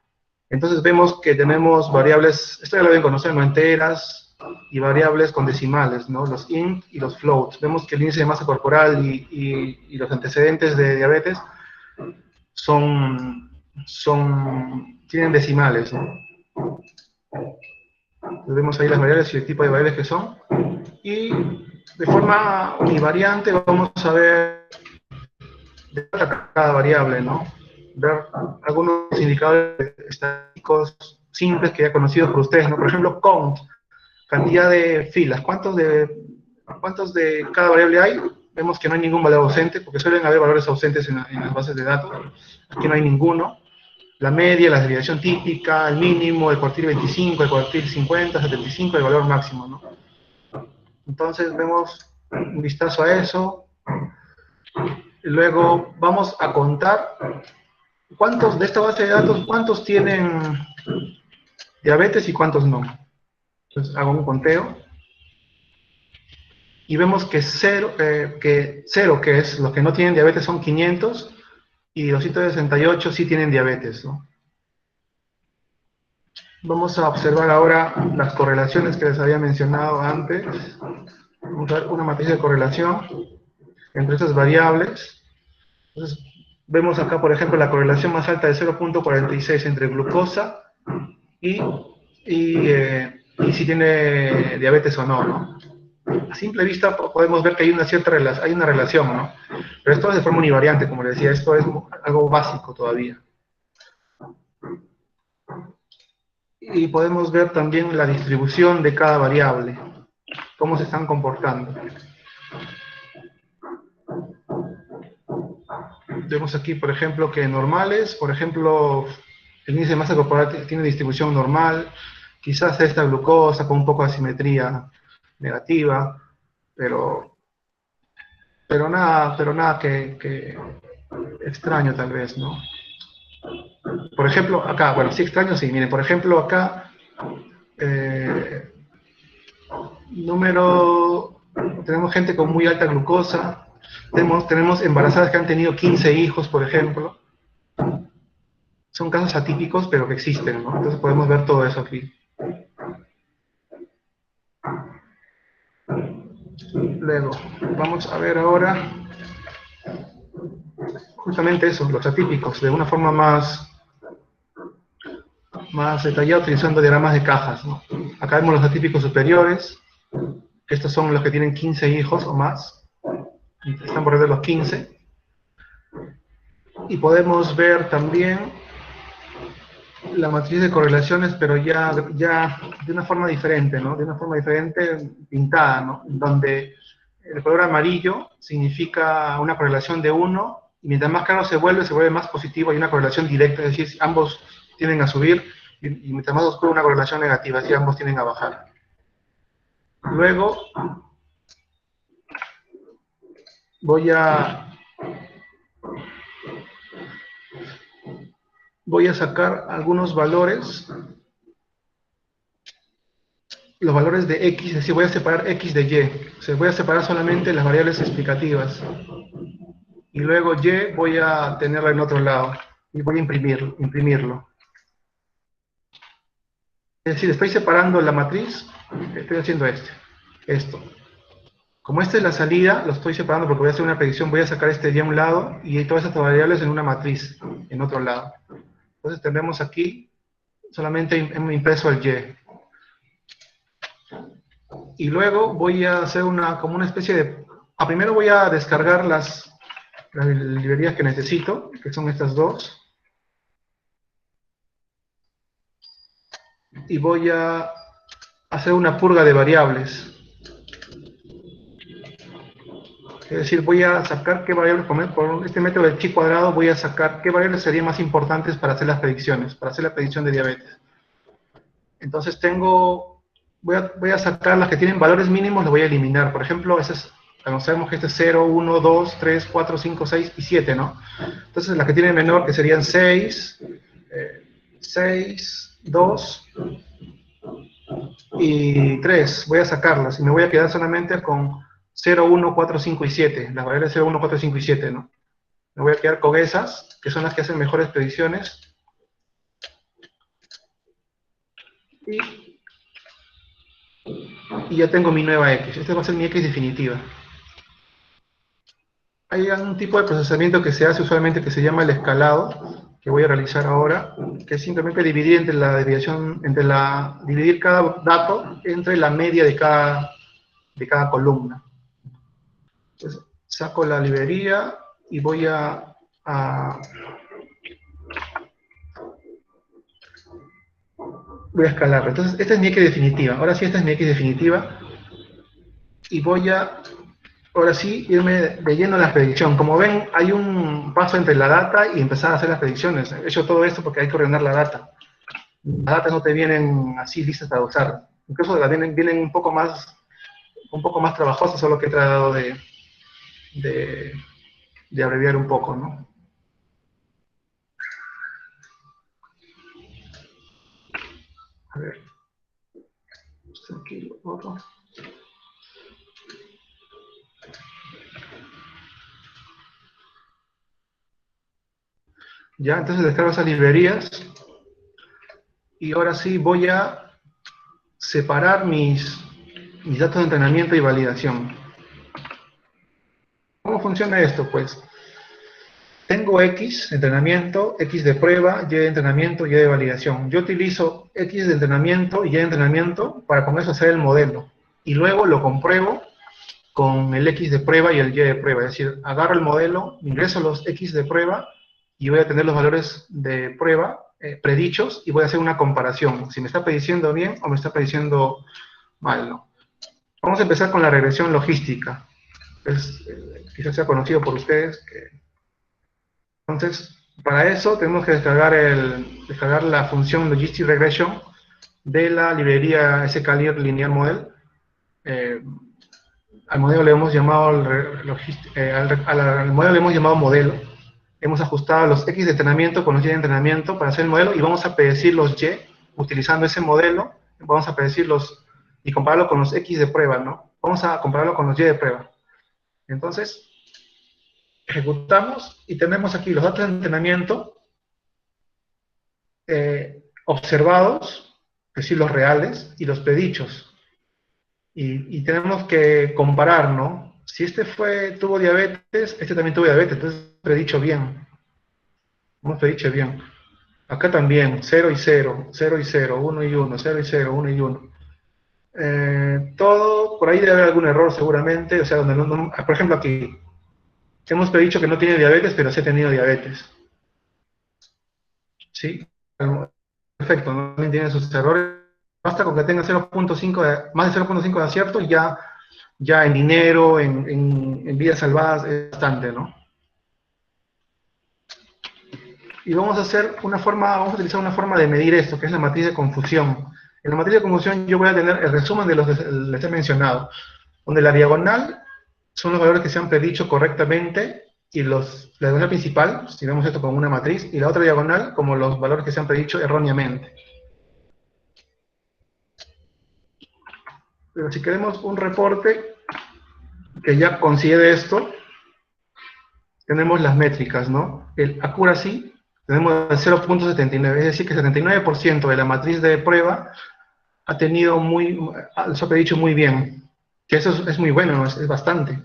Entonces vemos que tenemos variables, esto ya lo deben conocer, ¿no? Enteras y variables con decimales, ¿no? Los int y los floats. Vemos que el índice de masa corporal y los antecedentes de diabetes tienen decimales, ¿no? Entonces vemos ahí las variables y el tipo de variables que son. Y de forma univariante vamos a ver de cada variable, ¿no? Ver algunos indicadores estadísticos simples que ya conocidos por ustedes, ¿no? Por ejemplo, count, cantidad de filas. ¿Cuántos de cada variable hay? Vemos que no hay ningún valor ausente, porque suelen haber valores ausentes en las bases de datos. Aquí no hay ninguno. La media, la desviación típica, el mínimo, el cuartil 25, el cuartil 50, 75, el valor máximo, ¿no? Entonces vemos un vistazo a eso. Luego vamos a contar cuántos de esta base de datos, cuántos tienen diabetes y cuántos no. Entonces hago un conteo. Y vemos que cero, que es los que no tienen diabetes, son 500, y 268 sí tienen diabetes, ¿no? Vamos a observar ahora las correlaciones que les había mencionado antes. Vamos a ver una matriz de correlación entre estas variables. Entonces, vemos acá, por ejemplo, la correlación más alta de 0.46 entre glucosa y si tiene diabetes o no, ¿no? A simple vista podemos ver que hay una relación, ¿no? Pero esto es de forma univariante, como les decía, esto es algo básico todavía. Y podemos ver también la distribución de cada variable, cómo se están comportando. Vemos aquí, por ejemplo, que normales, por ejemplo, el índice de masa corporal tiene distribución normal, quizás esta glucosa con un poco de asimetría negativa, pero nada que extraño tal vez, ¿no? Por ejemplo, acá, bueno, sí extraño, sí, miren, por ejemplo, acá, tenemos gente con muy alta glucosa, tenemos embarazadas que han tenido 15 hijos, por ejemplo. Son casos atípicos, pero que existen, ¿no? Entonces podemos ver todo eso aquí. Luego, vamos a ver ahora justamente eso, los atípicos, de una forma más detallada, utilizando diagramas de cajas, ¿no? Acá vemos los atípicos superiores. Estos son los que tienen 15 hijos o más. Están por de los 15. Y podemos ver también la matriz de correlaciones, pero ya de una forma diferente, ¿no? De una forma diferente pintada, ¿no? Donde el color amarillo significa una correlación de 1, y mientras más claro se vuelve más positivo, hay una correlación directa, es decir, ambos tienden a subir, y mientras más oscuro una correlación negativa, es decir, ambos tienden a bajar. Luego, voy a sacar algunos valores, los valores de X, es decir, voy a separar X de Y, o sea, voy a separar solamente las variables explicativas, y luego Y voy a tenerla en otro lado, y voy a imprimirlo. Es decir, estoy separando la matriz, estoy haciendo esto. Como esta es la salida, lo estoy separando porque voy a hacer una predicción, voy a sacar este Y a un lado, y todas estas variables en una matriz, en otro lado. Entonces tenemos aquí, solamente impreso el Y. Y luego voy a hacer como una especie de... primero voy a descargar las librerías que necesito, que son estas dos. Y voy a hacer una purga de variables. Es decir, voy a sacar qué variables, por este método del chi cuadrado, voy a sacar qué variables serían más importantes para hacer las predicciones, para hacer la predicción de diabetes. Entonces voy a sacar las que tienen valores mínimos, las voy a eliminar. Por ejemplo, sabemos que este es 0, 1, 2, 3, 4, 5, 6 y 7, ¿no? Entonces las que tienen menor, que serían 6, 2 y 3, voy a sacarlas y me voy a quedar solamente con 0, 1, 4, 5 y 7, las variables 0, 1, 4, 5 y 7, ¿no? Me voy a quedar con esas, que son las que hacen mejores predicciones. Y ya tengo mi nueva X. Esta va a ser mi X definitiva. Hay un tipo de procesamiento que se hace usualmente que se llama el escalado, que voy a realizar ahora, que es simplemente dividir dividir cada dato entre la media de cada columna. Entonces, saco la librería y voy a escalarlo. Entonces, esta es mi X definitiva. Ahora sí, esta es mi X definitiva. Y voy a, ahora sí, irme de lleno a la predicción. Como ven, hay un paso entre la data y empezar a hacer las predicciones. He hecho todo esto porque hay que ordenar la data. Las datas no te vienen así listas para usar. Incluso vienen un poco más trabajosas, solo que he tratado de abreviar un poco, ¿no? A ver. Aquí lo borro. Ya, entonces descargo esas librerías. Y ahora sí voy a separar mis datos de entrenamiento y validación. ¿Cómo funciona esto? Pues tengo X de entrenamiento, X de prueba, Y de entrenamiento, Y de validación. Yo utilizo X de entrenamiento y Y de entrenamiento para con eso hacer el modelo. Y luego lo compruebo con el X de prueba y el Y de prueba. Es decir, agarro el modelo, ingreso los X de prueba y voy a tener los valores de prueba predichos y voy a hacer una comparación. Si me está prediciendo bien o me está prediciendo mal, ¿no? Vamos a empezar con la regresión logística. Quizás sea conocido por ustedes. Entonces, para eso tenemos que descargar la función Logistic Regression de la librería sklearn Linear Model. Al modelo le hemos llamado al modelo le hemos llamado modelo. Hemos ajustado los X de entrenamiento con los Y de entrenamiento para hacer el modelo y vamos a predecir los Y utilizando ese modelo. Vamos a predecirlos y compararlo con los X de prueba, ¿no? Vamos a compararlo con los Y de prueba. Entonces, ejecutamos y tenemos aquí los datos de entrenamiento observados, es decir, los reales, y los predichos. Y tenemos que comparar, ¿no? Si este tuvo diabetes, este también tuvo diabetes, entonces predicho bien. Hemos predicho bien. Acá también, 0 y 0, 0 y 0, 1 y 1, 0 y 0, 1 y 1. Todo, por ahí debe haber algún error seguramente, o sea, donde por ejemplo aquí, hemos predicho que no tiene diabetes, pero sí ha tenido diabetes. ¿Sí? Perfecto, no tiene sus errores. Basta con que tenga 0.5 más de 0.5 de acierto y ya en dinero, en vidas salvadas, es bastante, ¿no? Y vamos a utilizar una forma de medir esto, que es la matriz de confusión. En la matriz de confusión yo voy a tener el resumen de los que les he mencionado, donde la diagonal son los valores que se han predicho correctamente y la diagonal principal, si vemos esto como una matriz, y la otra diagonal como los valores que se han predicho erróneamente. Pero si queremos un reporte que ya considere esto, tenemos las métricas, ¿no? El accuracy, tenemos el 0.79, es decir, que 79% de la matriz de prueba se ha predicho muy bien, que eso es muy bueno, ¿no? Es bastante.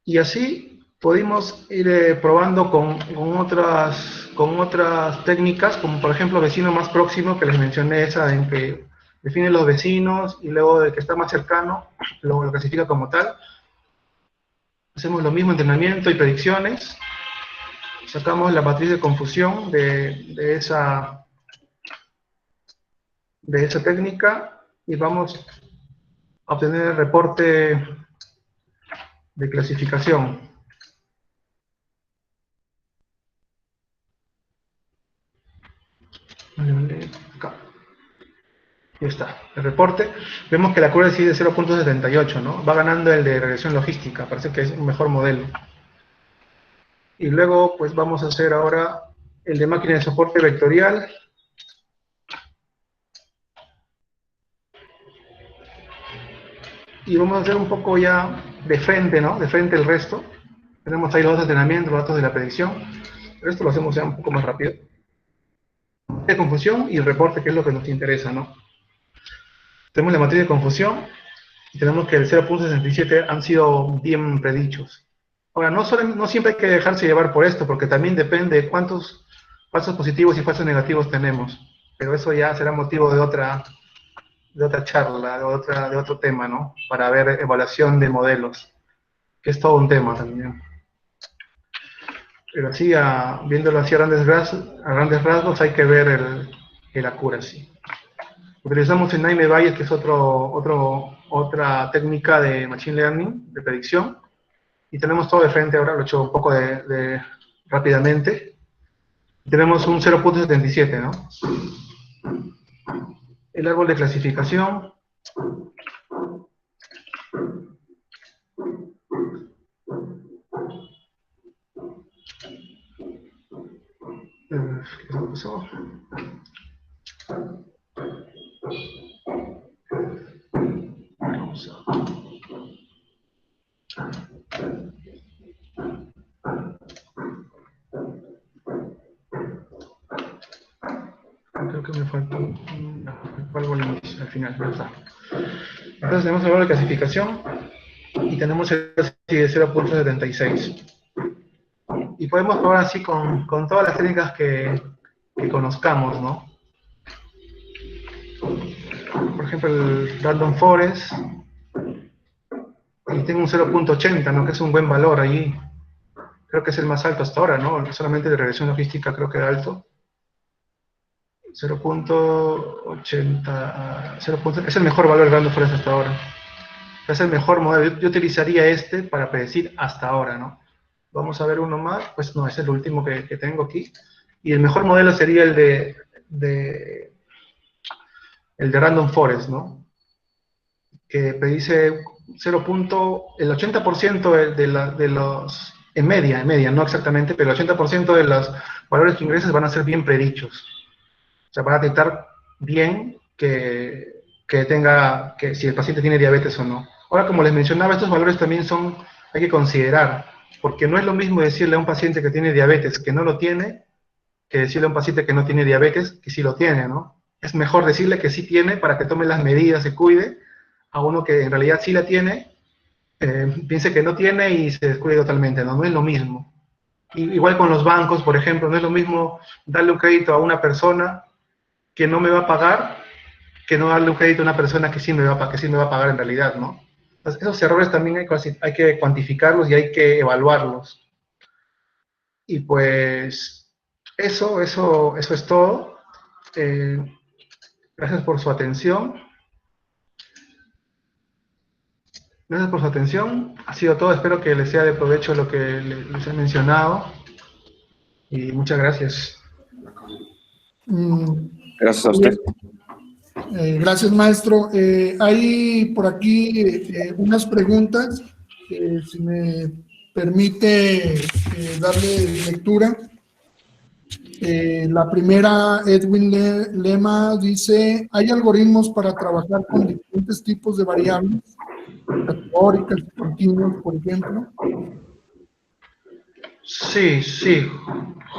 Y así pudimos ir probando con otras técnicas, como por ejemplo vecino más próximo, que les mencioné, esa en que define los vecinos y luego de que está más cercano, lo clasifica como tal. Hacemos lo mismo, entrenamiento y predicciones. Sacamos la matriz de confusión de esa técnica y vamos a obtener el reporte de clasificación. Acá. Ya está, el reporte. Vemos que la curva es de 0.78, ¿no? Va ganando el de regresión logística, parece que es un mejor modelo. Y luego, pues vamos a hacer ahora el de máquina de soporte vectorial. Y vamos a hacer un poco ya de frente, ¿no? De frente el resto. Tenemos ahí los datos de entrenamiento, los datos de la predicción. Pero esto lo hacemos ya un poco más rápido. De confusión y el reporte, que es lo que nos interesa, ¿no? Tenemos la matriz de confusión y tenemos que el 0.67 han sido bien predichos. Ahora, no siempre hay que dejarse llevar por esto, porque también depende de cuántos falsos positivos y falsos negativos tenemos. Pero eso ya será motivo de otra charla, de otro tema, ¿no? Para ver evaluación de modelos. que es todo un tema también. Pero así, viéndolo así a grandes rasgos, hay que ver el accuracy. Utilizamos el Naime Bayes, que es otra técnica de Machine Learning, de predicción, y tenemos todo de frente ahora, lo he hecho un poco rápidamente. Tenemos un 0.77, ¿no? El árbol de clasificación. ¿Qué pasó? Vamos a... Creo que me faltó algo al inicio, al final, ya está. Entonces tenemos el árbol de clasificación y tenemos el de 0.76. Y podemos probar así con todas las técnicas que conozcamos, ¿no? Por ejemplo, el Random Forest, y tengo un 0.80, ¿no? Que es un buen valor ahí. Creo que es el más alto hasta ahora, ¿no? Solamente de regresión logística creo que era alto. 0.80, es el mejor valor del Random Forest hasta ahora. Es el mejor modelo. Yo utilizaría este para predecir hasta ahora, ¿no? Vamos a ver uno más. Pues no, es el último que tengo aquí. Y el mejor modelo sería el de Random Forest, ¿no? Que predice el 80% de los, en media, no exactamente, pero el 80% de los valores que ingreses van a ser bien predichos. O sea, van a detectar bien que si el paciente tiene diabetes o no. Ahora, como les mencionaba, estos valores también hay que considerar, porque no es lo mismo decirle a un paciente que tiene diabetes que no lo tiene, que decirle a un paciente que no tiene diabetes que sí lo tiene, ¿no? Es mejor decirle que sí tiene para que tome las medidas, se cuide, a uno que en realidad sí la tiene, piense que no tiene y se descuide totalmente, ¿no? No es lo mismo. Igual con los bancos, por ejemplo, no es lo mismo darle un crédito a una persona que no me va a pagar, que no darle un crédito a una persona que sí me va a pagar en realidad, ¿no? Entonces, esos errores también hay que cuantificarlos y hay que evaluarlos. Y pues, eso es todo. Gracias por su atención. Gracias por su atención. Ha sido todo. Espero que les sea de provecho lo que les he mencionado. Y muchas gracias. Gracias a usted. Gracias, maestro. Hay por aquí unas preguntas, si me permite darle lectura. La primera, Edwin Lema dice, ¿hay algoritmos para trabajar con diferentes tipos de variables, categóricas y continuas, por ejemplo? Sí.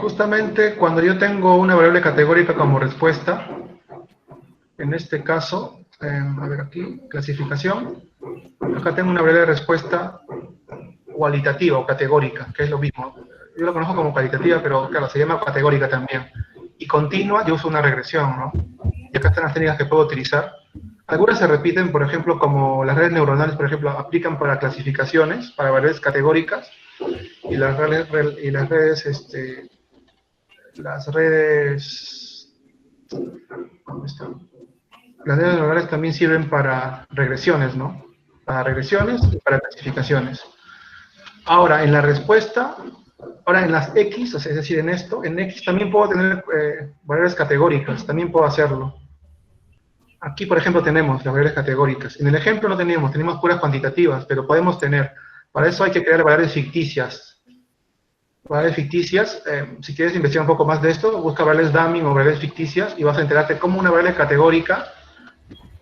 Justamente cuando yo tengo una variable categórica como respuesta, en este caso, a ver aquí, clasificación, acá tengo una variable de respuesta cualitativa o categórica, que es lo mismo. Yo lo conozco como cualitativa, pero claro, se llama categórica también. Y continua, yo uso una regresión, ¿no? Y acá están las técnicas que puedo utilizar. Algunas se repiten, por ejemplo, como las redes neuronales, por ejemplo, aplican para clasificaciones, para variables categóricas, y las redes, ¿dónde están? Las redes neuronales también sirven para regresiones, ¿no? Para regresiones y para clasificaciones. Ahora, en la respuesta, ahora en las X, o sea, es decir, en X también puedo tener variables categóricas, también puedo hacerlo. Aquí, por ejemplo, tenemos las variables categóricas. En el ejemplo no teníamos puras cuantitativas, pero podemos tener. Para eso hay que crear variables ficticias. Variables ficticias, si quieres investigar un poco más de esto, busca variables dummy o variables ficticias y vas a enterarte cómo una variable categórica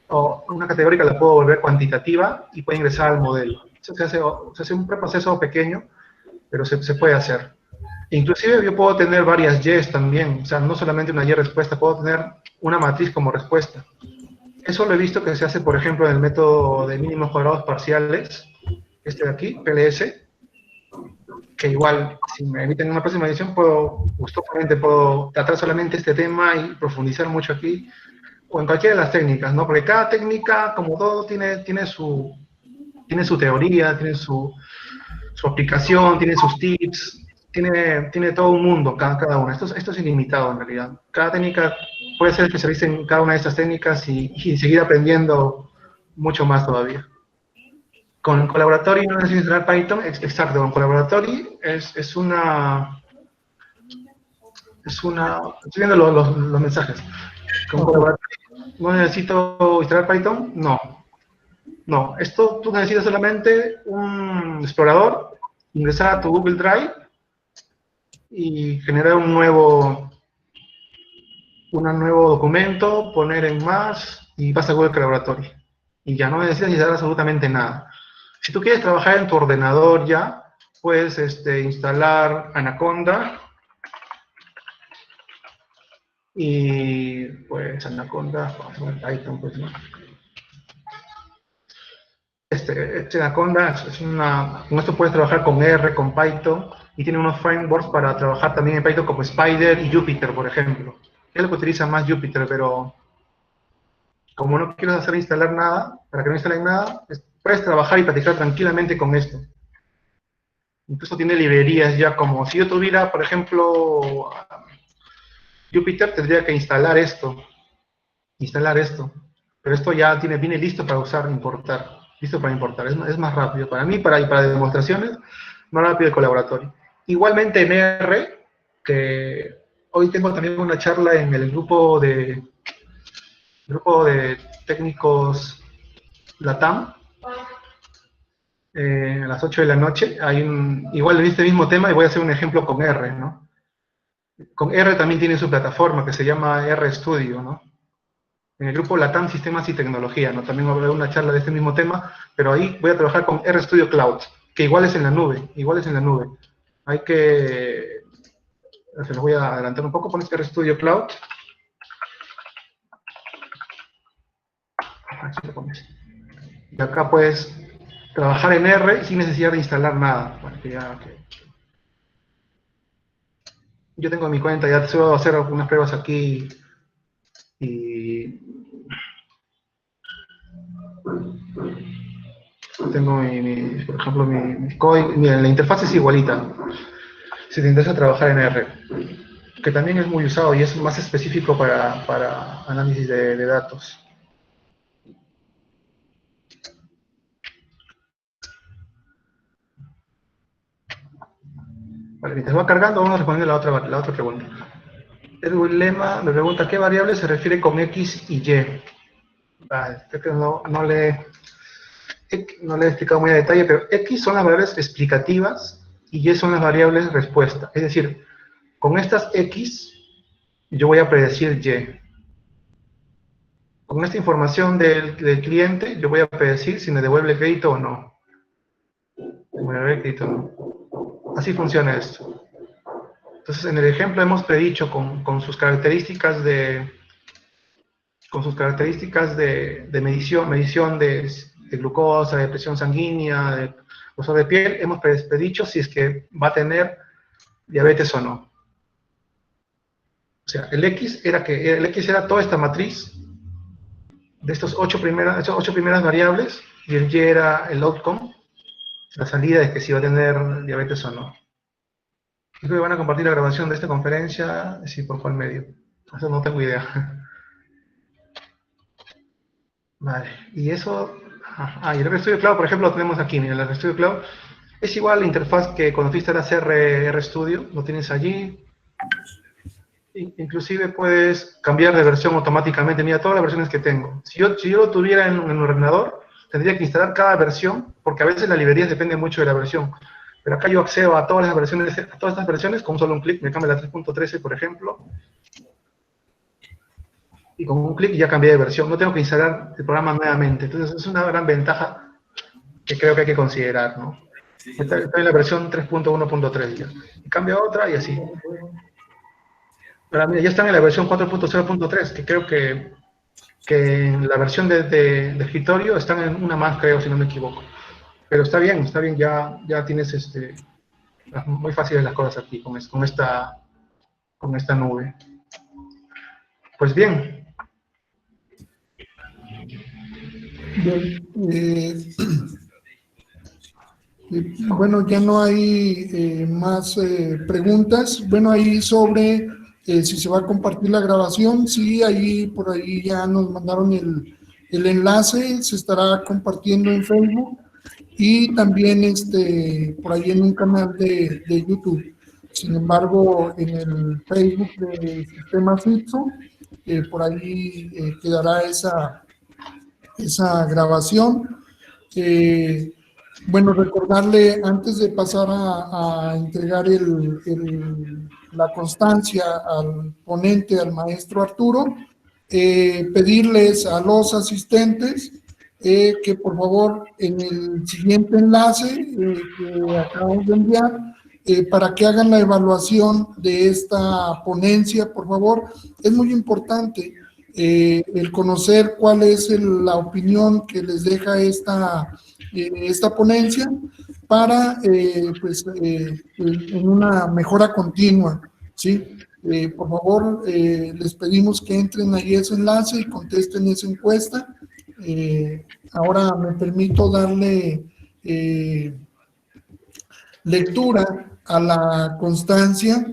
o una categórica la puedo volver cuantitativa y puede ingresar al modelo. Eso se hace un proceso pequeño, pero se puede hacer. Inclusive yo puedo tener varias Y's también, o sea, no solamente una Y respuesta, puedo tener una matriz como respuesta. Eso lo he visto que se hace, por ejemplo, en el método de mínimos cuadrados parciales, este de aquí, PLS, que igual, si me emiten una próxima edición, gustosamente puedo tratar solamente este tema y profundizar mucho aquí, o en cualquiera de las técnicas, ¿no? Porque cada técnica, como todo, tiene su teoría, tiene su su aplicación, tiene sus tips, tiene todo un mundo cada una. Esto es ilimitado en realidad. Cada técnica puede ser especialista en cada una de estas técnicas y seguir aprendiendo mucho más todavía. Con Colaboratory no necesitas instalar Python, exacto, con Colaboratory es una... Estoy viendo los mensajes. Con Colaboratory no necesito instalar Python, no. Esto tú necesitas solamente un explorador, ingresar a tu Google Drive y generar un nuevo documento, poner en más y vas a Google Colaboratory. Y ya no necesitas instalar absolutamente nada. Si tú quieres trabajar en tu ordenador ya, puedes instalar Anaconda. Y pues Anaconda, vamos a ver Python, pues no. Anaconda con esto puedes trabajar con R, con Python, y tiene unos frameworks para trabajar también en Python como Spider y Jupyter, por ejemplo. Es lo que utiliza más Jupyter, pero como no quieres hacer instalar nada, para que no instalen nada, puedes trabajar y practicar tranquilamente con esto. Incluso tiene librerías ya como, si yo tuviera, por ejemplo, Jupyter, tendría que instalar esto, pero esto ya viene listo para usar, importar. Listo para importar, es más rápido. Para mí, para demostraciones, más rápido el Colaboratory. Igualmente en R, que hoy tengo también una charla en el grupo de técnicos LATAM, a las 8 de la noche. Igual en este mismo tema, y voy a hacer un ejemplo con R, ¿no? Con R también tiene su plataforma que se llama RStudio, ¿no? En el grupo LATAM Sistemas y Tecnología, ¿no? También va a haber una charla de este mismo tema, pero ahí voy a trabajar con RStudio Cloud, que igual es en la nube, Hay que... Se los voy a adelantar un poco, pones RStudio Cloud. Aquí lo pones. Y acá puedes trabajar en R sin necesidad de instalar nada. Bueno, yo tengo mi cuenta, ya te voy a hacer algunas pruebas aquí y... Tengo por ejemplo, mi código, la interfaz es igualita. Si te interesa trabajar en R, que también es muy usado y es más específico para análisis de datos. Vale, mientras va cargando, vamos a responder la otra pregunta. Edwin Lema me pregunta, ¿qué variable se refiere con X y Y? Vale, creo que no le he explicado muy a detalle, pero X son las variables explicativas y Y son las variables respuesta. Es decir, con estas X, yo voy a predecir Y. Con esta información del cliente, yo voy a predecir si me devuelve el crédito o no. Así funciona esto. Entonces, en el ejemplo hemos predicho con sus características de medición de glucosa, de presión sanguínea, de grosor de piel, hemos predicho si es que va a tener diabetes o no. O sea, el X era toda esta matriz de estas 8 primeras variables, y el Y era el outcome, la salida de que si va a tener diabetes o no. Creo que van a compartir la grabación de esta conferencia, sí, por cuál medio. Eso no tengo idea. Vale, y eso... y el RStudio Cloud, por ejemplo, lo tenemos aquí. Mira, el RStudio Cloud es igual a la interfaz que cuando tú instalas RStudio, lo tienes allí. Inclusive puedes cambiar de versión automáticamente. Mira, todas las versiones que tengo. Si yo lo tuviera en un ordenador, tendría que instalar cada versión, porque a veces las librerías dependen mucho de la versión. Pero acá yo accedo a todas estas versiones con un solo clic. Me cambio la 3.13, por ejemplo. Y con un clic ya cambié de versión. No tengo que instalar el programa nuevamente. Entonces es una gran ventaja que creo que hay que considerar, ¿no? Estoy en la versión 3.1.3 ya. Y cambio a otra y así. Ahora, mira, ya están en la versión 4.0.3, que creo que en la versión de escritorio están en una más, creo, si no me equivoco. Pero está bien, ya tienes muy fáciles las cosas aquí con esta nube. Pues bien. Bien, Bueno, ya no hay más preguntas. Bueno, ahí sobre si se va a compartir la grabación, sí, ahí por ahí ya nos mandaron el enlace, se estará compartiendo en Facebook y también por ahí en un canal de YouTube. Sin embargo, en el Facebook de Sistemas ITSO, por ahí quedará esa grabación. Bueno, recordarle antes de pasar a entregar la constancia al ponente, al maestro Arturo, pedirles a los asistentes que por favor en el siguiente enlace que acabamos de enviar, para que hagan la evaluación de esta ponencia, por favor. Es muy importante el conocer cuál es la opinión que les deja esta ponencia para, en una mejora continua, ¿sí? Por favor, les pedimos que entren ahí ese enlace y contesten esa encuesta. Ahora me permito darle lectura a la constancia,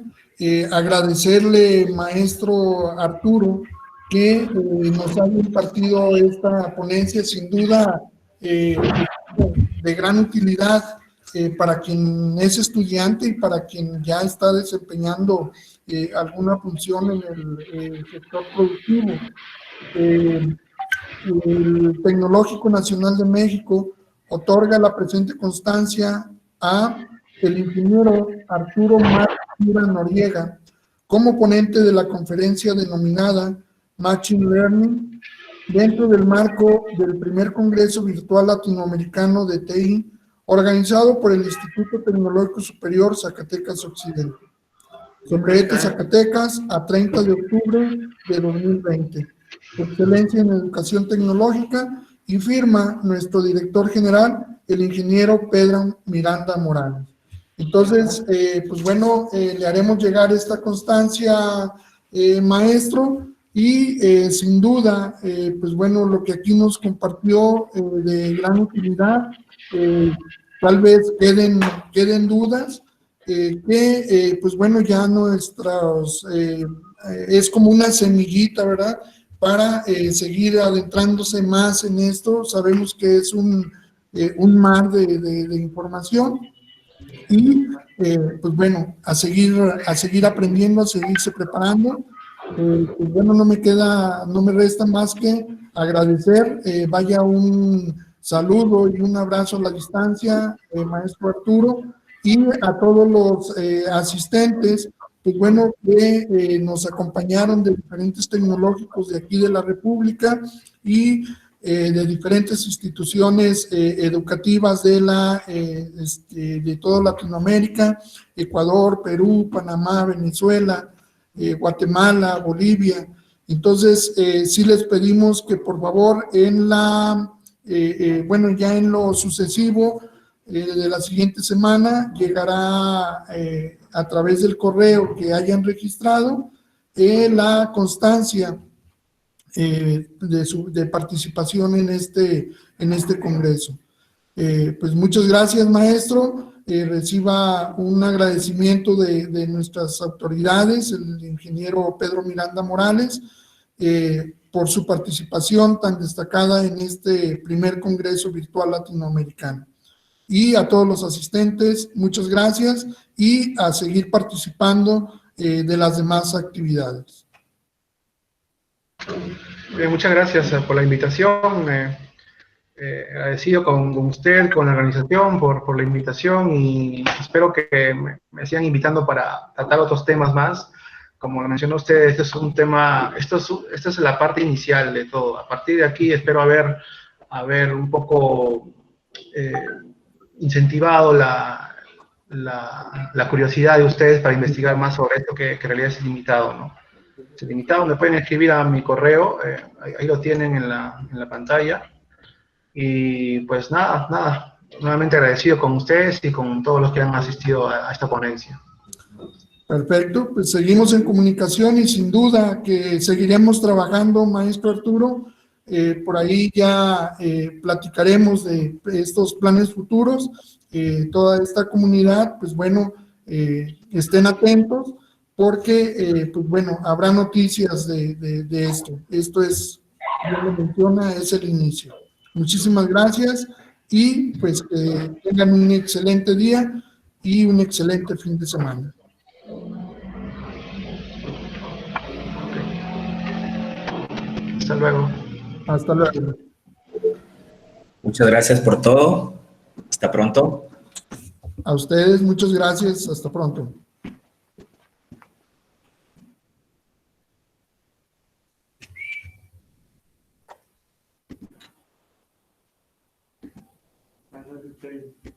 agradecerle, maestro Arturo, que nos haya impartido esta ponencia, sin duda de gran utilidad para quien es estudiante y para quien ya está desempeñando alguna función en el sector productivo. El Tecnológico Nacional de México otorga la presente constancia a el ingeniero Arturo Mártir Noriega como ponente de la conferencia denominada Machine Learning dentro del marco del primer Congreso Virtual Latinoamericano de TI organizado por el Instituto Tecnológico Superior Zacatecas Occidente. Sombrerete, Zacatecas, a 30 de octubre de 2020. Excelencia en Educación Tecnológica, y firma nuestro director general, el ingeniero Pedro Miranda Morales. Entonces, pues bueno, le haremos llegar esta constancia, maestro, y sin duda, pues bueno, lo que aquí nos compartió de gran utilidad, tal vez queden dudas, que pues bueno, ya es como una semillita, ¿verdad?, para seguir adentrándose más en esto. Sabemos que es un mar de información y pues bueno, a seguir aprendiendo, a seguirse preparando. Pues bueno, no me resta más que agradecer. Vaya un saludo y un abrazo a la distancia, maestro Arturo, y a todos los asistentes, pues bueno, que nos acompañaron de diferentes tecnológicos de aquí de la República y de diferentes instituciones educativas de toda Latinoamérica, Ecuador, Perú, Panamá, Venezuela, Guatemala, Bolivia. Entonces, sí les pedimos que por favor ya en lo sucesivo de la siguiente semana llegará a través del correo que hayan registrado la constancia de participación en este congreso. Pues muchas gracias, maestro. Reciba un agradecimiento de nuestras autoridades, el ingeniero Pedro Miranda Morales, por su participación tan destacada en este primer Congreso Virtual Latinoamericano. Y a todos los asistentes, muchas gracias, y a seguir participando de las demás actividades. Bien, muchas gracias por la invitación. Agradecido con usted, con la organización por la invitación, y espero que me sigan invitando para tratar otros temas más. Como lo mencionó usted, este es un tema, esta es la parte inicial de todo. A partir de aquí espero haber un poco incentivado la curiosidad de ustedes para investigar más sobre esto que en realidad es limitado, ¿no? Es limitado. Me pueden escribir a mi correo, ahí lo tienen en la pantalla. Y pues nada, nuevamente agradecido con ustedes y con todos los que han asistido a esta ponencia. Perfecto, pues seguimos en comunicación y sin duda que seguiremos trabajando, maestro Arturo. Por ahí ya platicaremos de estos planes futuros toda esta comunidad, pues bueno, estén atentos porque, pues bueno, habrá noticias de esto. Esto es, ya lo menciona, es el inicio. Muchísimas gracias y pues que tengan un excelente día y un excelente fin de semana. Hasta luego. Hasta luego. Muchas gracias por todo. Hasta pronto. A ustedes, muchas gracias. Hasta pronto. Gracias.